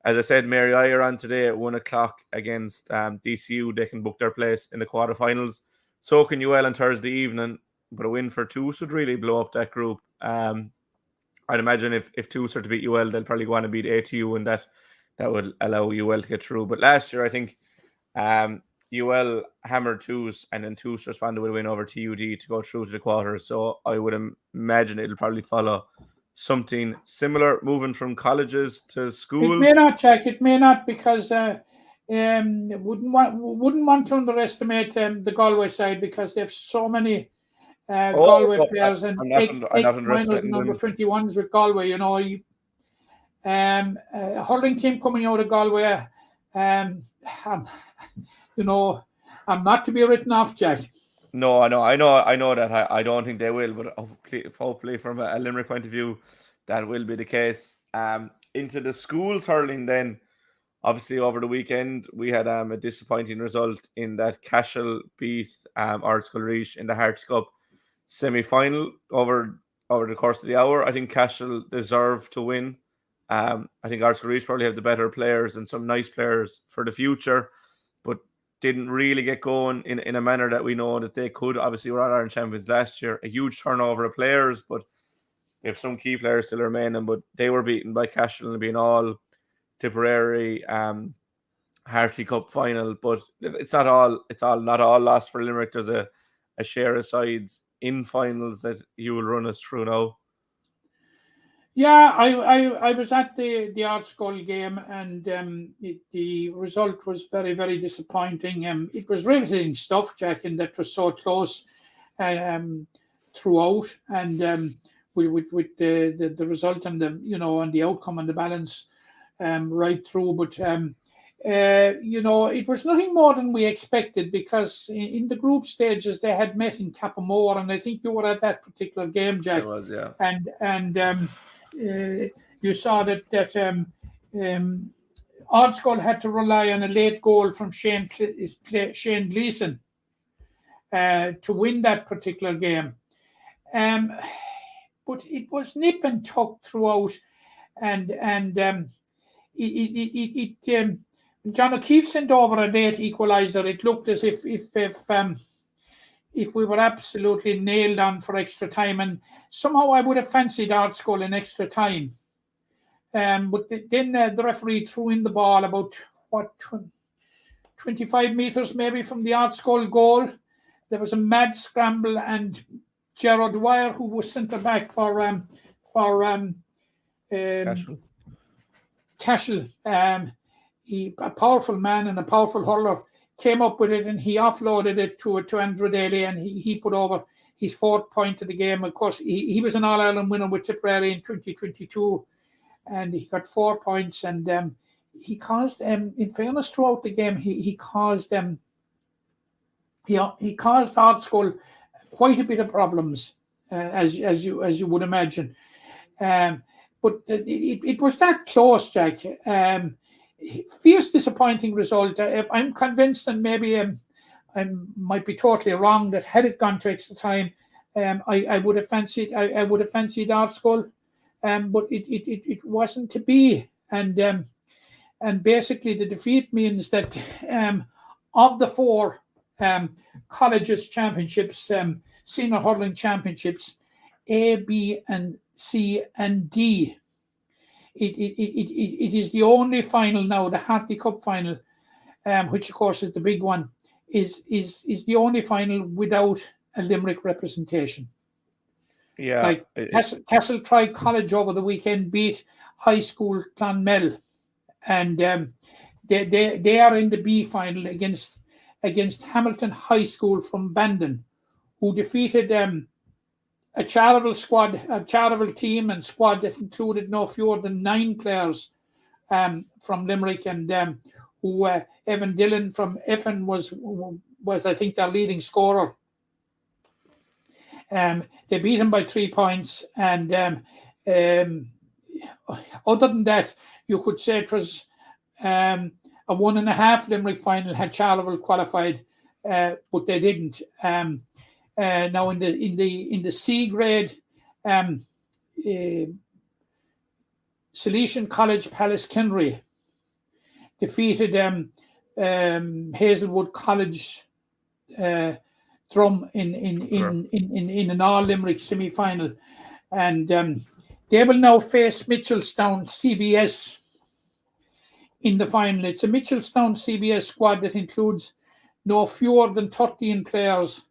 [SPEAKER 1] as I said, Mary I are on today at 1:00 against DCU. They can book their place in the quarterfinals. So can UL on Thursday evening, but a win for Toos would really blow up that group. I'd imagine if Toos are to beat UL, they'll probably go on to beat ATU, and that would allow UL to get through. But last year, I think UL hammered Toos, and then Toos responded with a win over TUD to go through to the quarters. So I would imagine it'll probably follow something similar, moving from colleges to schools.
[SPEAKER 6] It may not, Jack. It may not, because wouldn't want to underestimate the Galway side, because they have so many Galway players and ex-minors and number 21s with Galway. Hurling team coming out of Galway. I'm not to be written off, Jack.
[SPEAKER 1] No, I know that. I don't think they will, but hopefully from a Limerick point of view, that will be the case. Into the schools hurling then. Obviously, over the weekend, we had a disappointing result in that Cashel beat Ardscoil Reach in the Hearts Cup semi-final over the course of the hour. I think Cashel deserved to win. I think Ardscoil Reach probably have the better players and some nice players for the future, but didn't really get going in a manner that we know that they could. Obviously, we're All-Ireland champions last year. A huge turnover of players, but we have some key players still remaining, but they were beaten by Cashel and being all Tipperary Harty Cup final. But it's not all lost for Limerick. There's a share of sides in finals that you will run us through now.
[SPEAKER 6] Yeah, I was at the Ardscoil game, and the result was very, very disappointing. It was riveting stuff, Jack, and that was so close throughout, and with the result and and the outcome and the balance right through. But it was nothing more than we expected, because in the group stages they had met in Cappamore, and I think you were at that particular game, Jack.
[SPEAKER 1] It was, yeah.
[SPEAKER 6] And you saw that Ardscoil had to rely on a late goal from Shane Gleeson to win that particular game. But it was nip and tuck throughout, and John O'Keefe sent over a late equaliser. It looked as if we were absolutely nailed on for extra time, and somehow I would have fancied Ardscoil in extra time. But then the referee threw in the ball about 25 metres maybe from the Ardscoil goal. There was a mad scramble, and Gerard Dwyer, who was centre back for Cashel, he a powerful man and a powerful hurler, came up with it, and he offloaded it to Andrew Daly, and he put over his 4th point of the game. Of course, he was an All-Ireland winner with Tipperary in 2022, and he got 4 points, and he caused in fairness throughout the game, he caused Ardscoil quite a bit of problems, as you would imagine. But it was that close, Jack. Fierce disappointing result. I'm convinced, and maybe I might be totally wrong that had it gone to extra time, I would have fancied Ardscoil, but it wasn't to be, and basically the defeat means that of the 4 colleges championships, senior hurling championships, A, B, and C, and D. It is the only final now, the Hartley Cup final, which of course is the big one, is the only final without a Limerick representation.
[SPEAKER 1] Yeah,
[SPEAKER 6] Like Castle Tri College over the weekend beat High School Clonmel, and they are in the B final against Hamilton High School from Bandon, who defeated a Charleville team and squad that included no fewer than 9 players from Limerick, and who Evan Dillon from Effin was I think their leading scorer. They beat him by 3 points, and other than that, you could say it was a 1.5 Limerick final had Charleville qualified, but they didn't. Now in the C grade, Salesian College Palace Kenry defeated Hazelwood College Drum in an all Limerick semi final, and they will now face Mitchelstown CBS in the final. It's a Mitchelstown CBS squad that includes no fewer than 13 players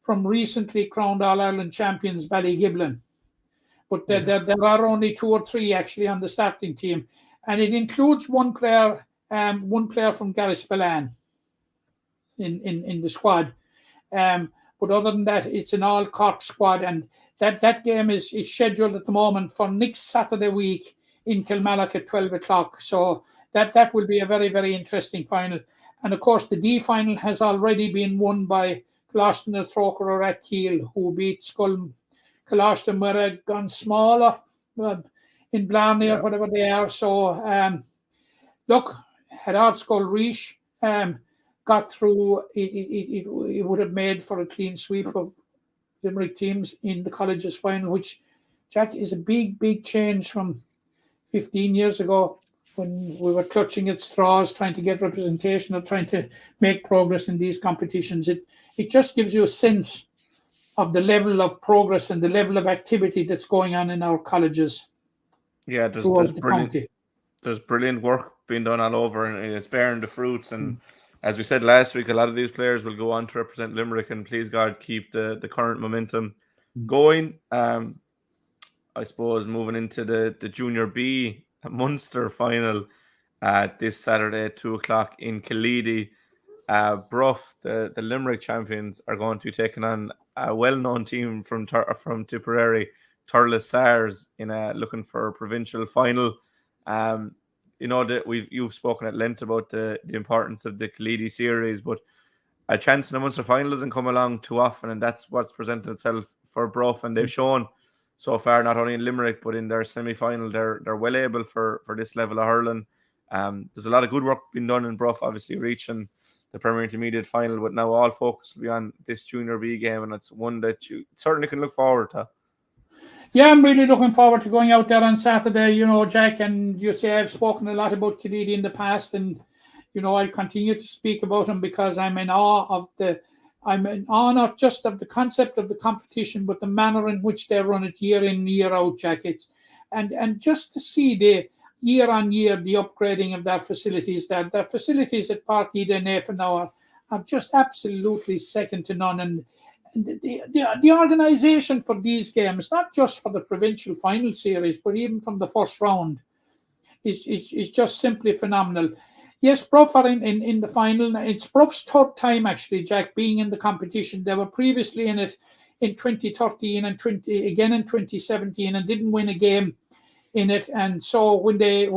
[SPEAKER 6] from recently crowned All-Ireland champions Ballygiblin. But there are only 2 or 3 actually on the starting team. And it includes one player from Garrisballan in the squad. But other than that, it's an all-Cork squad. And that game is scheduled at the moment for next Saturday week in Kilmacud at 12 o'clock. So that will be a very, very interesting final. And of course, the D final has already been won by Coloston and Troker or Rathkeil, who beat Skull. Coloston were gone smaller in Blarney or whatever they are. So, look, had Ardscoil Reach got through, it would have made for a clean sweep of Limerick teams in the colleges final, which, Jack, is a big, big change from 15 years ago when we were clutching at straws, trying to get representation or trying to make progress in these competitions. It just gives you a sense of the level of progress and the level of activity that's going on in our colleges.
[SPEAKER 1] Yeah, there's brilliant work being done all over, and it's bearing the fruits. And as we said last week, a lot of these players will go on to represent Limerick, and please God, keep the current momentum going. I suppose moving into the Junior B Munster final this Saturday at 2 o'clock in Killeedy. Bruff, the Limerick champions, are going to be taking on a well-known team from Tipperary, Thurles SARS, in looking for a provincial final. You know that you've spoken at length about the importance of the Killeedy series, but a chance in the Munster final doesn't come along too often, and that's what's presented itself for Bruff. And they've shown so far, not only in Limerick but in their semi-final, they're well able for this level of hurling. There's a lot of good work being done in Bruff, obviously reaching the Premier Intermediate final, but now all focus will be on this Junior B game, and it's one that you certainly can look forward to.
[SPEAKER 6] Yeah, I'm really looking forward to going out there on Saturday, you know, Jack, and you say I've spoken a lot about Killeedy in the past, and, you know, I'll continue to speak about them because I'm in awe not just of the concept of the competition, but the manner in which they run it year in, year out, Jack. And just to see the year on year, the upgrading of their facilities, their facilities at Park Eden now are just absolutely second to none. And the organisation for these games, not just for the provincial final series, but even from the first round, is just simply phenomenal. Yes, Bruff are in the final. It's Bruff's third time, actually, Jack, being in the competition. They were previously in it in 2013 and again in 2017 and didn't win a game in it. And so when they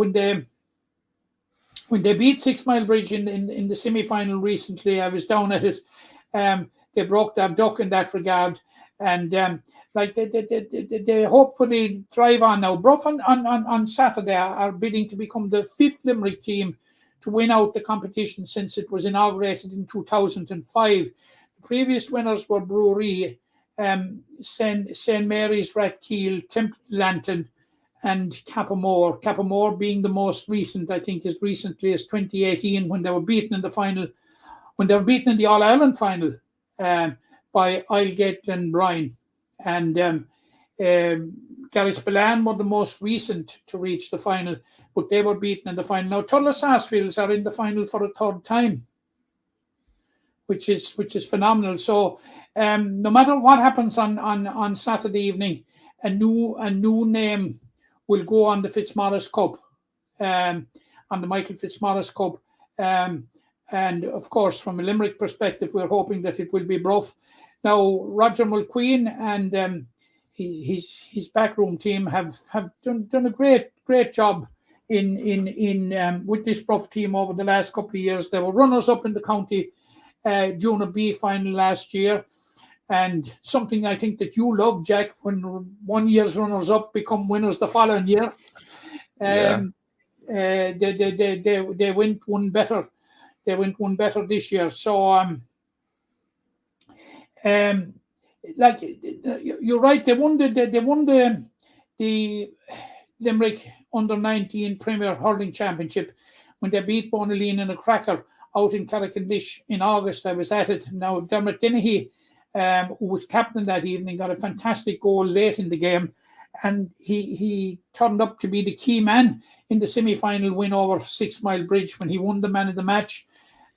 [SPEAKER 6] beat 6 Mile Bridge in the semi-final recently, I was down at it. They broke their duck in that regard, and they hopefully drive on now. Bruff on Saturday are bidding to become the 5th Limerick team to win out the competition since it was inaugurated in 2005. The previous winners were Brewery, St Mary's Rathkeil, Temple Lantern, and Capamore. Capamore being the most recent, I think, as recently as 2018 when they were beaten in the final, when they were beaten in the All Ireland final by Islegate Glenbrine. And Garryspillane were the most recent to reach the final, but they were beaten in the final. Now Tulla Sarsfields are in the final for a third time, which is phenomenal. So no matter what happens on Saturday evening, a new name will go on the Fitzmaurice Cup, on the Michael Fitzmaurice Cup. And of course, from a Limerick perspective, we're hoping that it will be Bruff. Now, Roger Mulqueen and his backroom team have done a great job in with this Bruff team over the last couple of years. They were runners up in the county Junior B final last year, and something I think that you love, Jack, when 1 year's runners up become winners the following year. They went one better. They went one better this year. So like you're right, they won the Limerick Under-19 Premier Hurling Championship when they beat Bonaleen in a cracker out in Carrickendich in August. I was at it. Now Dermot Dennehy, who was captain that evening, got a fantastic goal late in the game, and he turned up to be the key man in the semi-final win over 6 Mile Bridge when he won the man of the match,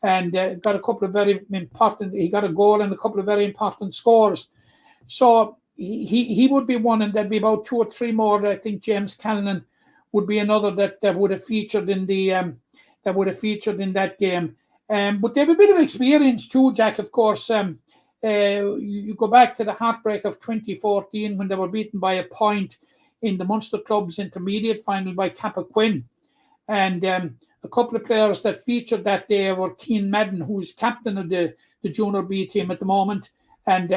[SPEAKER 6] and got a couple of very important. He got a goal and a couple of very important scores. So he would be one, and there'd be about 2 or 3 more. I think James Callanan would be another that would have featured in the that game. But they have a bit of experience too, Jack. Of course, you go back to the heartbreak of 2014 when they were beaten by a point in the Munster Club's intermediate final by Cappoquin. And a couple of players that featured that day were Keane Madden, who's captain of the Junior B team at the moment, and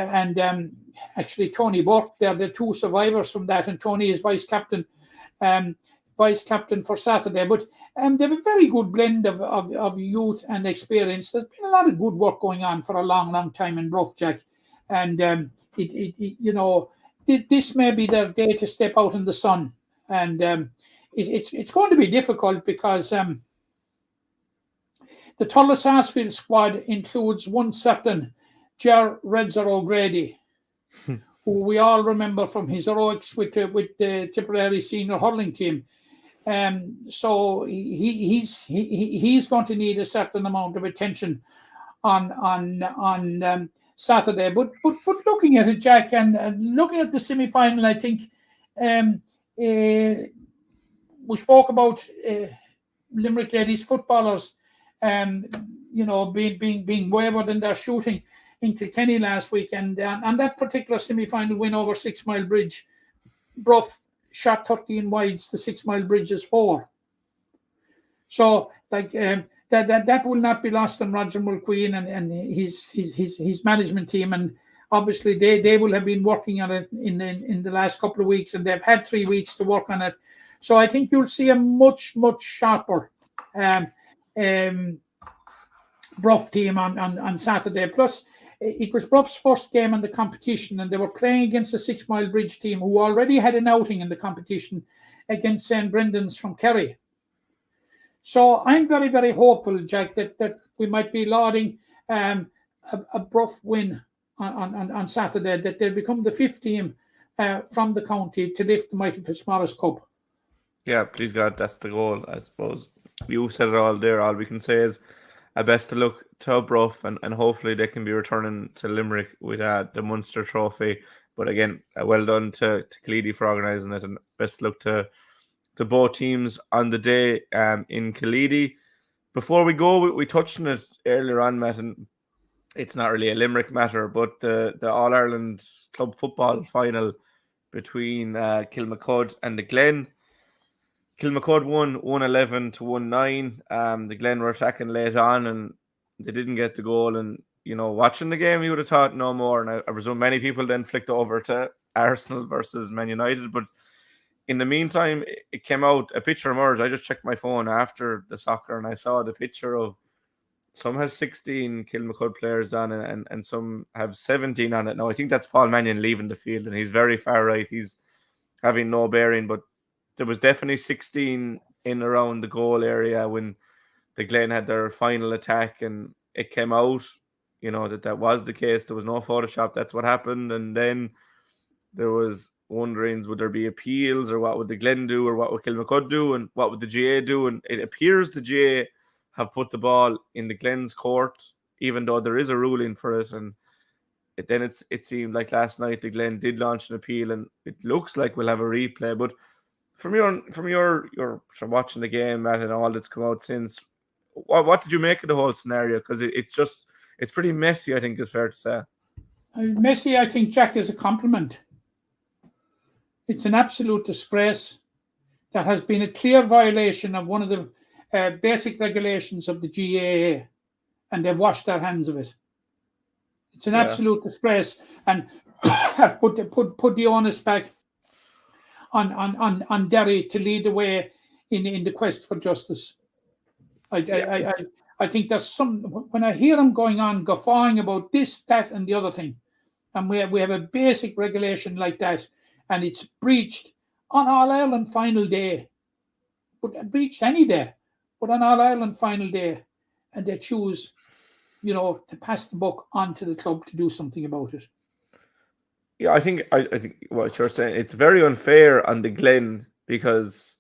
[SPEAKER 6] actually Tony Burke. They're the 2 survivors from that, and Tony is vice captain for Saturday. But they have a very good blend of youth and experience. There's been a lot of good work going on for a long time in Bruff, Jack. And this may be their day to step out in the sun. And it's going to be difficult because the Tulla Sarsfield squad includes one certain Ger Redzer O'Grady, who we all remember from his heroics with the Tipperary senior hurling team. So he's going to need a certain amount of attention on Saturday. But looking at it, Jack, and looking at the semi-final, I think we spoke about Limerick ladies footballers, being wavered in their shooting in Kilkenny last week, and that particular semi-final win over 6 Mile Bridge, Bruff shot 13 wides, the 6 Mile Bridge is 4. So that will not be lost on Roger Mulqueen and his management team, and obviously they will have been working on it in the last couple of weeks, and they've had 3 weeks to work on it. So I think you'll see a much sharper Bruff team on Saturday. Plus, it was Bruff's first game in the competition, and they were playing against the 6 Mile Bridge team, who already had an outing in the competition against St. Brendan's from Kerry. So I'm very, very hopeful, Jack, that we might be lauding a Bruff win on Saturday, that they'll become the 5th team from the county to lift the Michael Fitzmaurice Cup.
[SPEAKER 1] Yeah, please God, that's the goal, I suppose. You've said it all there. All we can say is a best of luck to Bruff, and hopefully they can be returning to Limerick with the Munster trophy. But again, well done to Kaleedy for organising it, and best luck to both teams on the day in Kaleedy. Before we go, we touched on it earlier on, Matt, and it's not really a Limerick matter, but the All-Ireland club football final between Kilmacud and the Glen. Kilmacud won 1-11 to 1-9. The Glen were attacking late on and they didn't get the goal. And, watching the game, you would have thought no more. And I presume many people then flicked over to Arsenal versus Man United. But in the meantime, it came out, a picture emerged. I just checked my phone after the soccer and I saw the picture of some has 16 Kilmacud players on it and some have 17 on it. Now, I think that's Paul Mannion leaving the field and he's very far right. He's having no bearing, but there was definitely 16 in around the goal area when the Glen had their final attack and it came out, that was the case. There was no Photoshop. That's what happened. And then there was wonderings, would there be appeals or what would the Glen do or what would Kilmacud do and what would the GA do? And it appears the GA have put the ball in the Glen's court, even though there is a ruling for it. And it seemed like last night the Glen did launch an appeal and it looks like we'll have a replay. But from your watching the game, Matt, and all that's come out since, what did you make of the whole scenario? Because it's pretty messy, I think it's fair to say.
[SPEAKER 6] Messy, I think, Jack, is a compliment. It's an absolute disgrace. That has been a clear violation of one of the basic regulations of the GAA, and they've washed their hands of it. It's an absolute disgrace, and put the onus back on Derry to lead the way in the quest for justice. I think there's some, when I hear them going on guffawing about this, that, and the other thing, and we have a basic regulation like that, and it's breached on All Ireland final day, but breached any day, but on All Ireland final day, and they choose, to pass the buck on to the club to do something about it.
[SPEAKER 1] Yeah, I think what you're saying, it's very unfair on the Glen because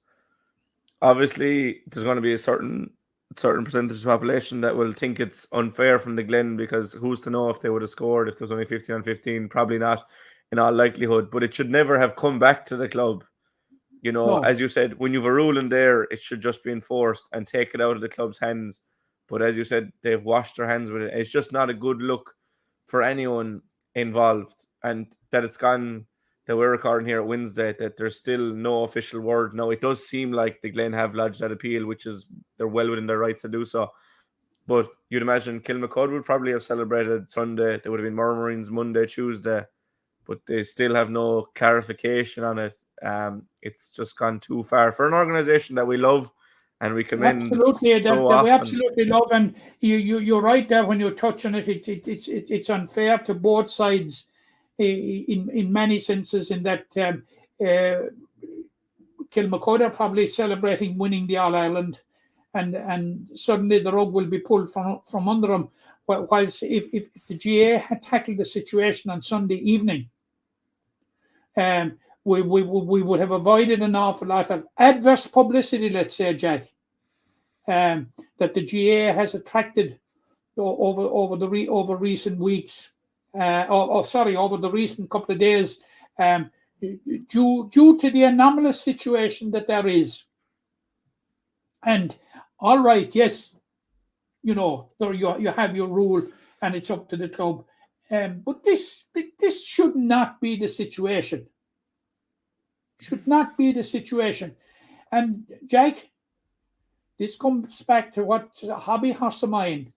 [SPEAKER 1] obviously there's going to be a certain percentage of the population that will think it's unfair from the Glen because who's to know if they would have scored if there's only 50-on-15? Probably not in all likelihood, but it should never have come back to the club. No. As you said, when you've a ruling there, it should just be enforced and take it out of the club's hands. But as you said, they've washed their hands with it. It's just not a good look for anyone involved. And that it's gone, that we're recording here at Wednesday, that there's still no official word. Now, it does seem like the Glen have lodged that appeal, which is, they're well within their rights to do so. But you'd imagine Kilmacud would probably have celebrated Sunday. There would have been murmurings Monday, Tuesday, but they still have no clarification on it. It's just gone too far for an organisation that we love and we commend.
[SPEAKER 6] Absolutely,
[SPEAKER 1] so
[SPEAKER 6] that we absolutely love, and you're right there when you touch on it. It's unfair to both sides in many senses. In that Kilmacud are probably celebrating winning the All Ireland, and suddenly the rug will be pulled from under them. Whilst if the GA had tackled the situation on Sunday evening, we would have avoided an awful lot of adverse publicity, let's say, Jack, that the GA has attracted over recent weeks, over the recent couple of days, due to the anomalous situation that there is. And all right, yes, you have your rule, and it's up to the club. But this should not be the situation. Should not be the situation. And Jack, this comes back to what a hobby horse of mine.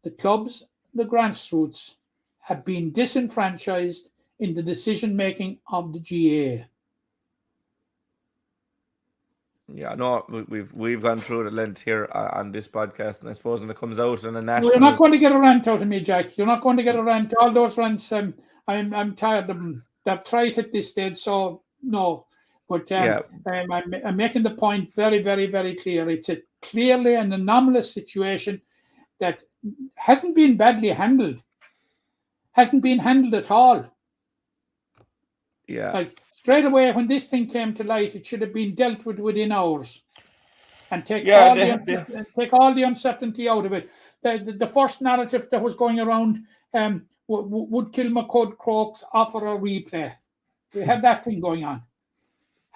[SPEAKER 6] The clubs, the grassroots, have been disenfranchised in the decision making of the GAA.
[SPEAKER 1] Yeah, no, we've gone through the length here on this podcast, and I suppose when it comes out in a national,
[SPEAKER 6] you're not going to get a rant out of me, Jack. You're not going to get a rant. All those rants, I'm tired of them. They're trite at this stage, so no. But I'm making the point very, very, very clear. It's clearly an anomalous situation that hasn't been badly handled. Hasn't been handled at all.
[SPEAKER 1] Yeah.
[SPEAKER 6] Like straight away when this thing came to light, it should have been dealt with within hours, and take all the uncertainty out of it. The first narrative that was going around, would Kilmacud Crokes offer a replay? We had that thing going on.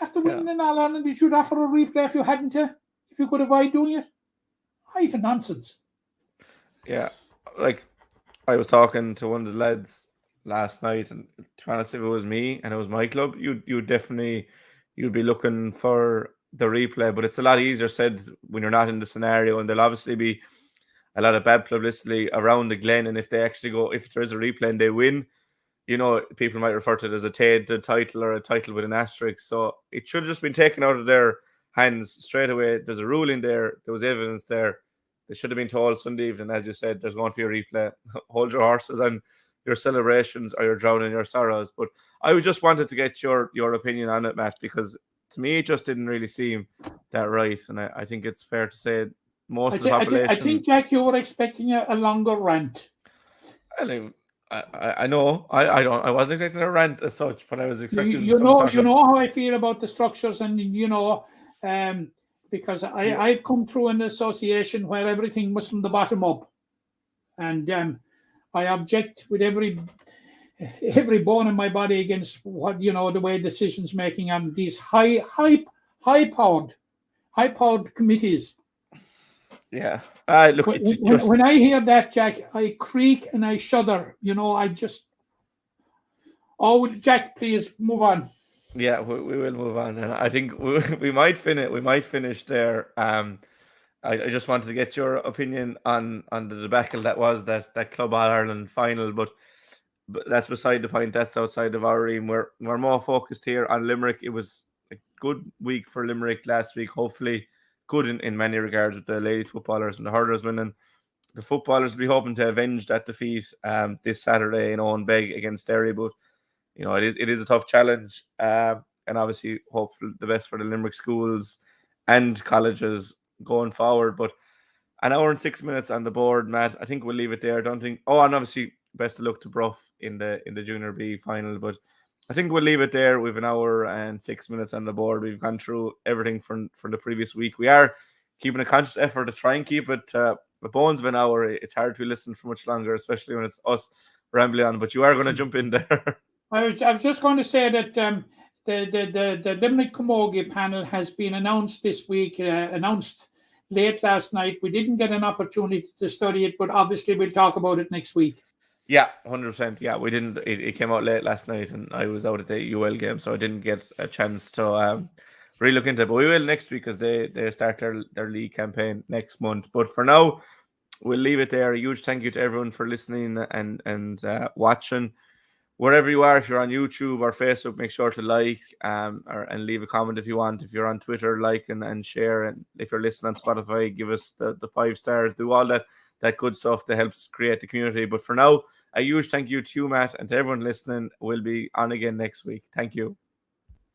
[SPEAKER 6] After winning in All Ireland, you should offer a replay if you hadn't, if you could avoid doing it. Even nonsense.
[SPEAKER 1] Yeah, like I was talking to one of the lads last night, and to be honest, if it was me and it was my club, you'd be looking for the replay. But it's a lot easier said when you're not in the scenario, and there'll obviously be a lot of bad publicity around the Glen. And if they actually if there is a replay and they win, people might refer to it as a tainted title or a title with an asterisk. So it should have just been taken out of their hands straight away. There's a ruling there. There was evidence there. They should have been told Sunday evening, as you said, there's going to be a replay. Hold your horses on your celebrations or you're drowning your sorrows. But I just wanted to get your opinion on it, Matt, because to me, it just didn't really seem that right. And I think it's fair to say most of the population...
[SPEAKER 6] I think, Jack, you were expecting a longer rant.
[SPEAKER 1] I know. I wasn't expecting a rant as such, but I was expecting
[SPEAKER 6] you know how I feel about the structures, and because I've come through an association where everything was from the bottom up, and I object with every bone in my body against what the way decisions making on these high powered committees.
[SPEAKER 1] Yeah. Look.
[SPEAKER 6] When I hear that, Jack, I creak and I shudder. I just. Oh, Jack, please move on.
[SPEAKER 1] Yeah, we will move on, and I think we might finish there. I just wanted to get your opinion on the debacle that was that Club All-Ireland final, but that's beside the point. That's outside of our realm. We're more focused here on Limerick. It was a good week for Limerick last week. Hopefully, good in many regards with the ladies footballers and the hurlers winning. The footballers will be hoping to avenge that defeat this Saturday in Owen Beg against Derry, but it is a tough challenge, and obviously hope for the best for the Limerick schools and colleges going forward. But an hour and 6 minutes on the board, Matt. I think we'll leave it there. And obviously best of luck to Bruff in the Junior B final. But I think we'll leave it there. We've an hour and 6 minutes on the board. We've gone through everything from the previous week. We are keeping a conscious effort to try and keep it the bones of an hour. It's hard to listen for much longer, especially when it's us rambling on. But you are going to jump in there.
[SPEAKER 6] I was just going to say that the Limerick Camogie panel has been announced this week, announced late last night. We didn't get an opportunity to study it, but obviously we'll talk about it next week.
[SPEAKER 1] Yeah, 100%. Yeah, we didn't. It came out late last night, and I was out at the UL game, so I didn't get a chance to really look into it. But we will next week, because they start their league campaign next month. But for now, we'll leave it there. A huge thank you to everyone for listening and watching. Wherever you are, if you're on YouTube or Facebook, make sure to like and leave a comment if you want. If you're on Twitter, like and share. And if you're listening on Spotify, give us the 5 stars. Do all that good stuff that helps create the community. But for now, a huge thank you to you, Matt, and to everyone listening. We'll be on again next week. Thank you.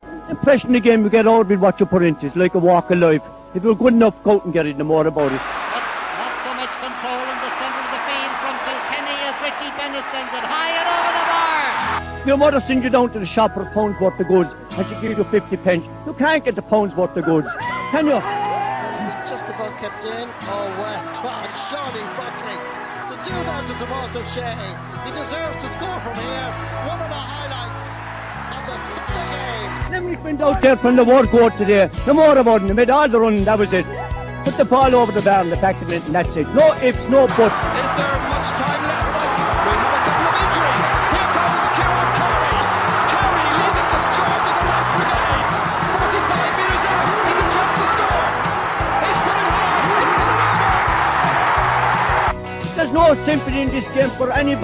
[SPEAKER 2] The impression again we get out with what you put into it's like a walk of life. If you're good enough, go out and get it, no more about it.
[SPEAKER 3] Not so much control in the centre of the field from Kilkenny as Richie Bennett sends it high and over the bar.
[SPEAKER 2] Your mother sends you down to the shop for a pound's worth of goods and she gives you 50 pence. You can't get the pound's worth of goods, can you?
[SPEAKER 4] Just about kept in. Oh, well done, Shawnee Buckley. To do that to Tommaso Shea, he deserves to score from here. One of the highlights of the Sunday game.
[SPEAKER 2] Limerick went out there from the word go today. No more about it. They made all the running, that was it. Put the ball over the bar and the back of it, and that's it. No ifs, no buts.
[SPEAKER 5] Is there much time left? We have a couple of injuries. Here comes Kieran Curry. Curry leading the charge of the left brigade. 45 metres out. He's a chance to score. He's put it high. He's put it over.
[SPEAKER 2] There's no sympathy in this game for anybody.